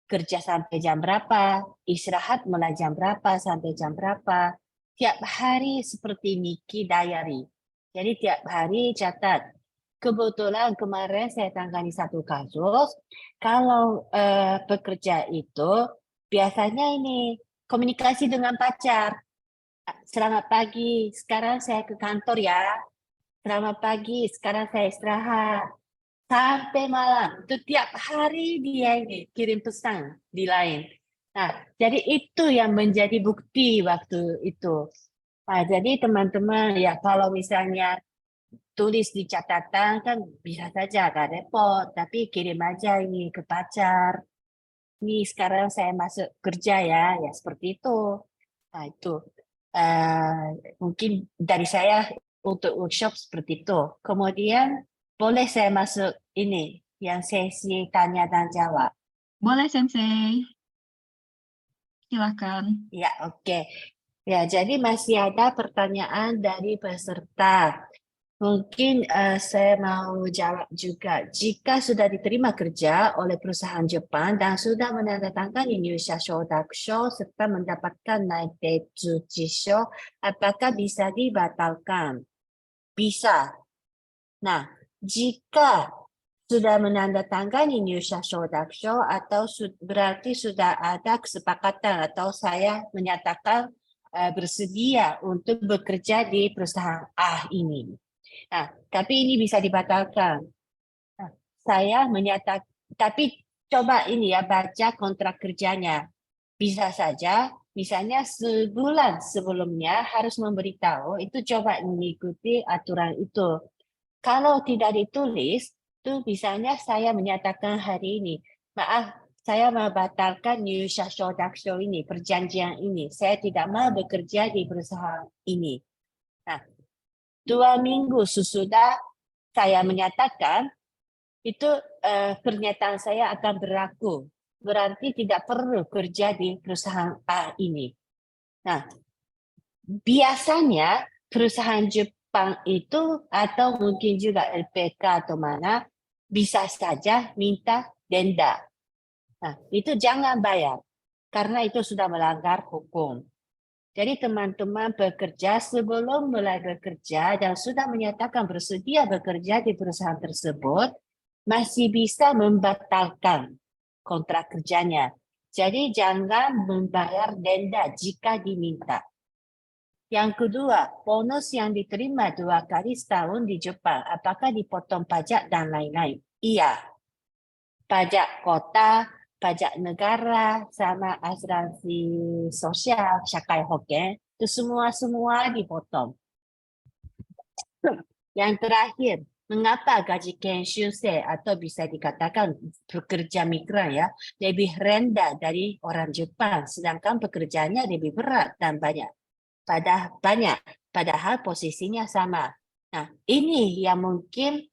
kerja sampai jam berapa, istirahat mulai jam berapa sampai jam berapa. Tiap hari seperti Nikki Diary. Jadi tiap hari catat. Kebetulan kemarin saya tangani satu kasus, kalau pekerja itu biasanya komunikasi dengan pacar. Selamat pagi, sekarang saya ke kantor ya. Selamat pagi, sekarang saya istirahat. Sampai malam, itu tiap hari dia kirim pesan di line. Nah, jadi itu yang menjadi bukti waktu itu. Nah, jadi teman-teman ya kalau misalnya tulis di catatan kan bisa saja agak repot, tapi kirim aja ini ke pacar. Nih sekarang saya masuk kerja ya seperti itu. Nah itu mungkin dari saya untuk workshop seperti itu. Kemudian boleh saya masuk yang sesi tanya dan jawab. Boleh Sensei. Silakan. Ya, oke. Ya, jadi masih ada pertanyaan dari peserta. Mungkin saya mau jawab juga. Jika sudah diterima kerja oleh perusahaan Jepang dan sudah menandatangani Nyusha Shodakusho serta mendapatkan Naitetsu Jisho, apakah bisa dibatalkan? Bisa. Nah, jika sudah menandatangani Nyusha Shodakusho atau berarti sudah ada kesepakatan atau saya menyatakan bersedia untuk bekerja di perusahaan A ini. Nah, tapi ini bisa dibatalkan. Nah, saya menyatakan, tapi coba baca kontrak kerjanya. Bisa saja, misalnya sebulan sebelumnya harus memberitahu, itu coba mengikuti aturan itu. Kalau tidak ditulis, itu misalnya saya menyatakan hari ini, maaf, saya membatalkan Nyusha Shodakusho ini, perjanjian ini. Saya tidak mau bekerja di perusahaan ini. Nah, 2 minggu sesudah saya menyatakan, itu pernyataan saya akan berlaku. Berarti tidak perlu kerja di perusahaan A ini. Nah, biasanya perusahaan Jepang itu atau mungkin juga LPK atau mana bisa saja minta denda. Nah, itu jangan bayar karena itu sudah melanggar hukum. Jadi teman-teman bekerja sebelum mulai bekerja dan sudah menyatakan bersedia bekerja di perusahaan tersebut, masih bisa membatalkan kontrak kerjanya. Jadi jangan membayar denda jika diminta. Yang kedua, bonus yang diterima 2 kali setahun di Jepang, apakah dipotong pajak dan lain-lain? Iya. Pajak kota, pajak negara, sama asuransi sosial, Shakai Hoken, itu semua dipotong. Yang terakhir, mengapa gaji Kenshusei atau bisa dikatakan pekerja migran ya lebih rendah dari orang Jepang, sedangkan pekerjaannya lebih berat dan banyak. Padahal posisinya sama. Nah, ini yang mungkin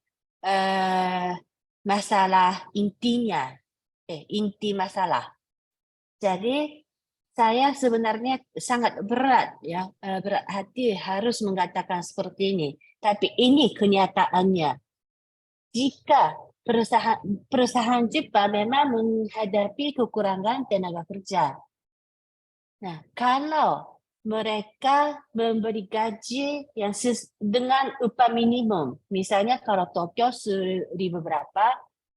masalah intinya, inti masalah. Jadi saya sebenarnya sangat berat ya, berat hati harus mengatakan seperti ini. Tapi ini kenyataannya. Jika perusahaan Jepang memang menghadapi kekurangan tenaga kerja. Nah, kalau mereka memberi gaji yang dengan upah minimum, misalnya kalau Tokyo 1.000 berapa,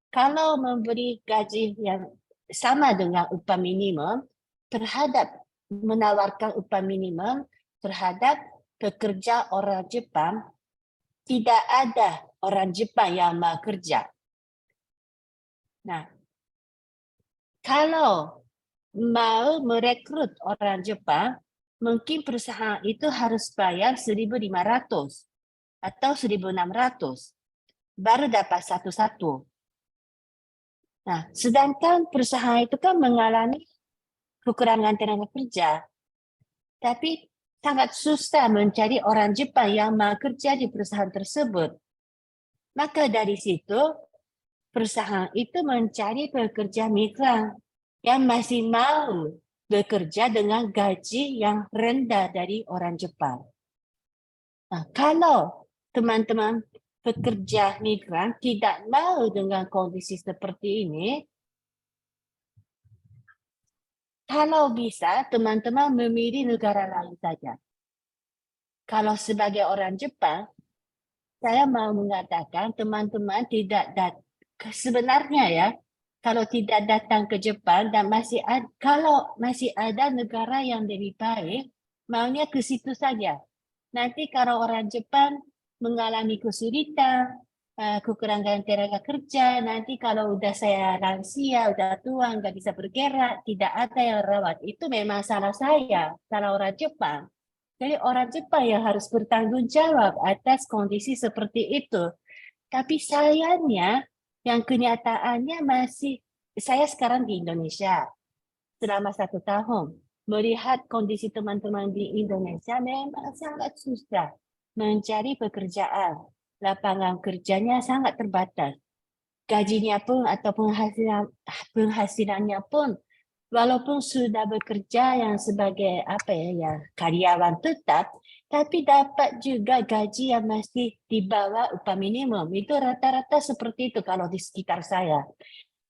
kalau memberi gaji yang sama dengan upah minimum terhadap menawarkan upah minimum terhadap pekerja orang Jepang, tidak ada orang Jepang yang mau kerja. Nah, kalau mau merekrut orang Jepang, mungkin perusahaan itu harus bayar 1.500 atau 1.600 baru dapat satu-satu. Nah, sedangkan perusahaan itu kan mengalami kekurangan tenaga kerja, tapi sangat susah mencari orang Jepang yang mau kerja di perusahaan tersebut. Maka dari situ, perusahaan itu mencari pekerja migran yang masih mau bekerja dengan gaji yang rendah dari orang Jepang. Nah, kalau teman-teman pekerja migran tidak mau dengan kondisi seperti ini, kalau bisa teman-teman memilih negara lain saja. Kalau sebagai orang Jepang, saya mau mengatakan teman-teman tidak sebenarnya ya, kalau tidak datang ke Jepang dan kalau masih ada negara yang lebih baik, maunya ke situ saja. Nanti kalau orang Jepang mengalami kesulitan, kekurangan tenaga kerja, nanti kalau udah saya lansia, udah tua, nggak bisa bergerak, tidak ada yang rawat. Itu memang salah saya, salah orang Jepang. Jadi orang Jepang yang harus bertanggung jawab atas kondisi seperti itu. Tapi sayangnya, yang kenyataannya masih, saya sekarang di Indonesia selama 1 tahun, melihat kondisi teman-teman di Indonesia memang sangat susah mencari pekerjaan. Lapangan kerjanya sangat terbatas. Gajinya pun atau penghasilannya pun, walaupun sudah bekerja yang sebagai karyawan tetap, tapi dapat juga gaji yang masih di bawah upah minimum. Itu rata-rata seperti itu kalau di sekitar saya.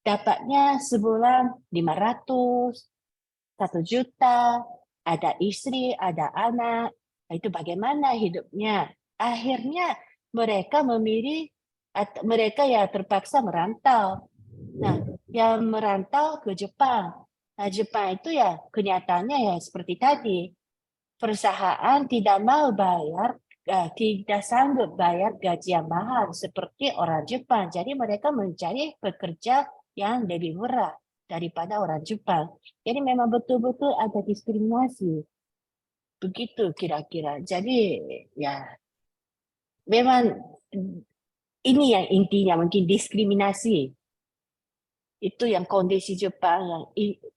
Dapatnya sebulan 500, 1 juta, ada istri, ada anak. Itu bagaimana hidupnya? Akhirnya mereka mereka ya terpaksa merantau. Nah, yang merantau ke Jepang. Nah, Jepang itu ya kenyataannya ya seperti tadi. Perusahaan tidak mau bayar, tidak sanggup bayar gaji yang mahal seperti orang Jepang. Jadi mereka mencari pekerja yang lebih murah daripada orang Jepang. Jadi memang betul-betul ada diskriminasi. Begitu kira-kira. Jadi ya memang ini yang intinya mungkin diskriminasi. Itu yang kondisi Jepang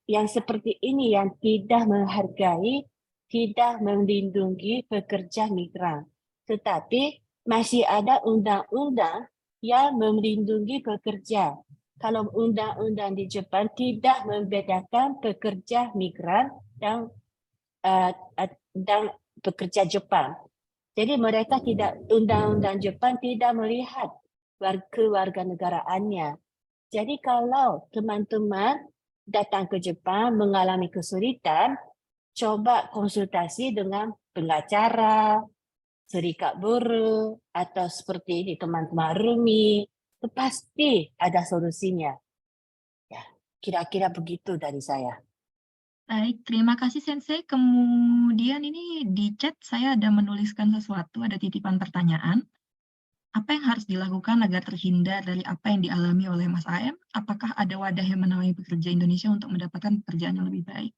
yang seperti ini yang tidak menghargai, tidak melindungi pekerja migran. Tetapi masih ada undang-undang yang melindungi pekerja. Kalau undang-undang di Jepang tidak membedakan pekerja migran dan pekerja Jepang. Jadi mereka tidak, undang-undang Jepang tidak melihat kewarganegaraannya. Jadi kalau teman-teman datang ke Jepang mengalami kesulitan, coba konsultasi dengan pengacara, serikat buruh, atau seperti ini teman-teman Rumi, itu pasti ada solusinya. Ya, Kira-kira begitu dari saya. Baik, terima kasih Sensei. Kemudian ini di chat saya ada menuliskan sesuatu, ada titipan pertanyaan. Apa yang harus dilakukan agar terhindar dari apa yang dialami oleh Mas AM? Apakah ada wadah yang menaungi pekerja Indonesia untuk mendapatkan pekerjaan yang lebih baik?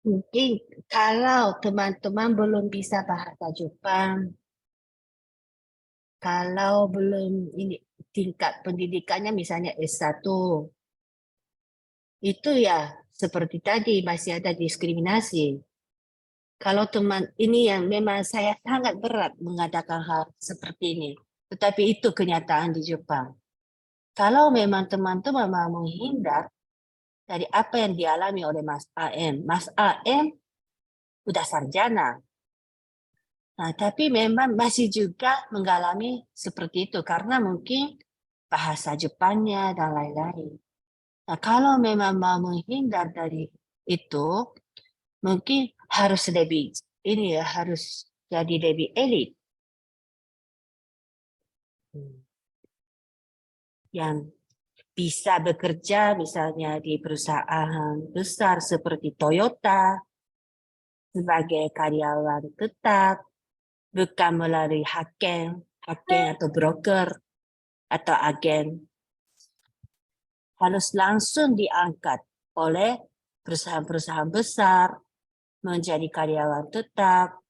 Mungkin kalau teman-teman belum bisa bahasa Jepang, kalau belum ini tingkat pendidikannya misalnya S1, itu ya seperti tadi masih ada diskriminasi. Kalau teman ini yang memang saya sangat berat mengadakan hal seperti ini, tetapi itu kenyataan di Jepang. Kalau memang teman-teman mau menghindar dari apa yang dialami oleh Mas AM udah sarjana. Nah, tapi memang masih juga mengalami seperti itu karena mungkin bahasa Jepangnya dan lain-lain. Nah, kalau memang mau menghindar dari itu, mungkin harus lebih harus jadi lebih elit. Yang bisa bekerja misalnya di perusahaan besar seperti Toyota sebagai karyawan tetap, bukan melalui agen atau broker atau agen. Harus langsung diangkat oleh perusahaan-perusahaan besar menjadi karyawan tetap.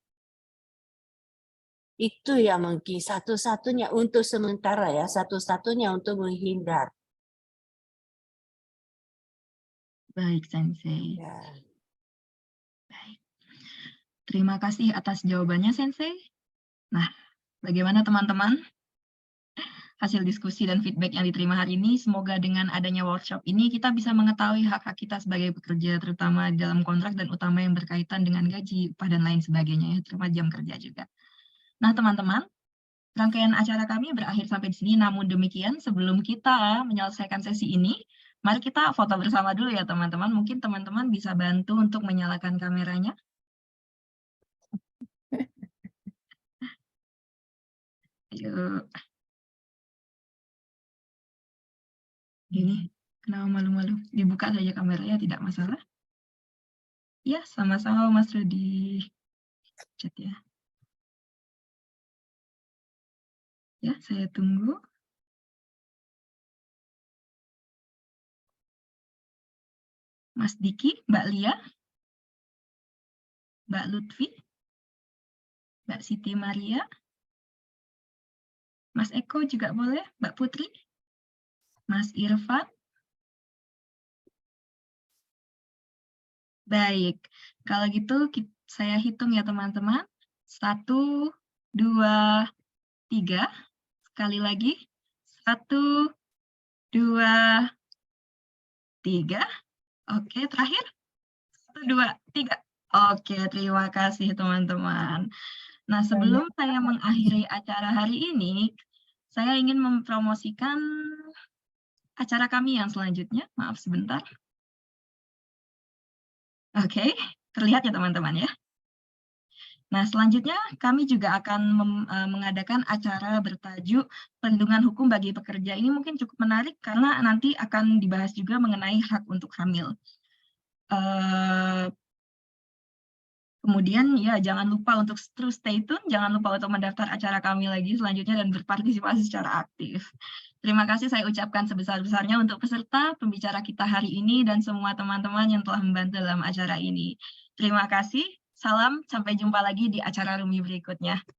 Itu yang mungkin satu-satunya untuk sementara ya, satu-satunya untuk menghindar. Baik, Sensei. Ya. Baik. Terima kasih atas jawabannya, Sensei. Nah, bagaimana teman-teman? Hasil diskusi dan feedback yang diterima hari ini, semoga dengan adanya workshop ini kita bisa mengetahui hak-hak kita sebagai pekerja, terutama dalam kontrak dan utama yang berkaitan dengan gaji, upah, dan lain sebagainya, terutama jam kerja juga. Nah, teman-teman, rangkaian acara kami berakhir sampai di sini, namun demikian sebelum kita menyelesaikan sesi ini, mari kita foto bersama dulu ya teman-teman. Mungkin teman-teman bisa bantu untuk menyalakan kameranya. Ayo. Ini, kenapa malu-malu? Dibuka saja kameranya, tidak masalah. Ya, sama-sama Mas Rudi. Chat ya. Ya, saya tunggu. Mas Diki, Mbak Lia, Mbak Lutfi, Mbak Siti Maria, Mas Eko juga boleh, Mbak Putri, Mas Irfan. Baik, kalau gitu saya hitung ya teman-teman. 1, 2, 3. Sekali lagi. 1, 2, 3. Oke, terakhir. 1, 2, 3. Oke, terima kasih teman-teman. Nah, sebelum saya mengakhiri acara hari ini, saya ingin mempromosikan acara kami yang selanjutnya. Maaf sebentar. Oke, terlihat ya teman-teman ya. Nah, selanjutnya kami juga akan mengadakan acara bertajuk Perlindungan Hukum bagi Pekerja. Ini mungkin cukup menarik karena nanti akan dibahas juga mengenai hak untuk hamil. Kemudian ya jangan lupa untuk terus stay tune, jangan lupa untuk mendaftar acara kami lagi selanjutnya dan berpartisipasi secara aktif. Terima kasih saya ucapkan sebesar-besarnya untuk peserta pembicara kita hari ini dan semua teman-teman yang telah membantu dalam acara ini. Terima kasih, salam, sampai jumpa lagi di acara Rumi berikutnya.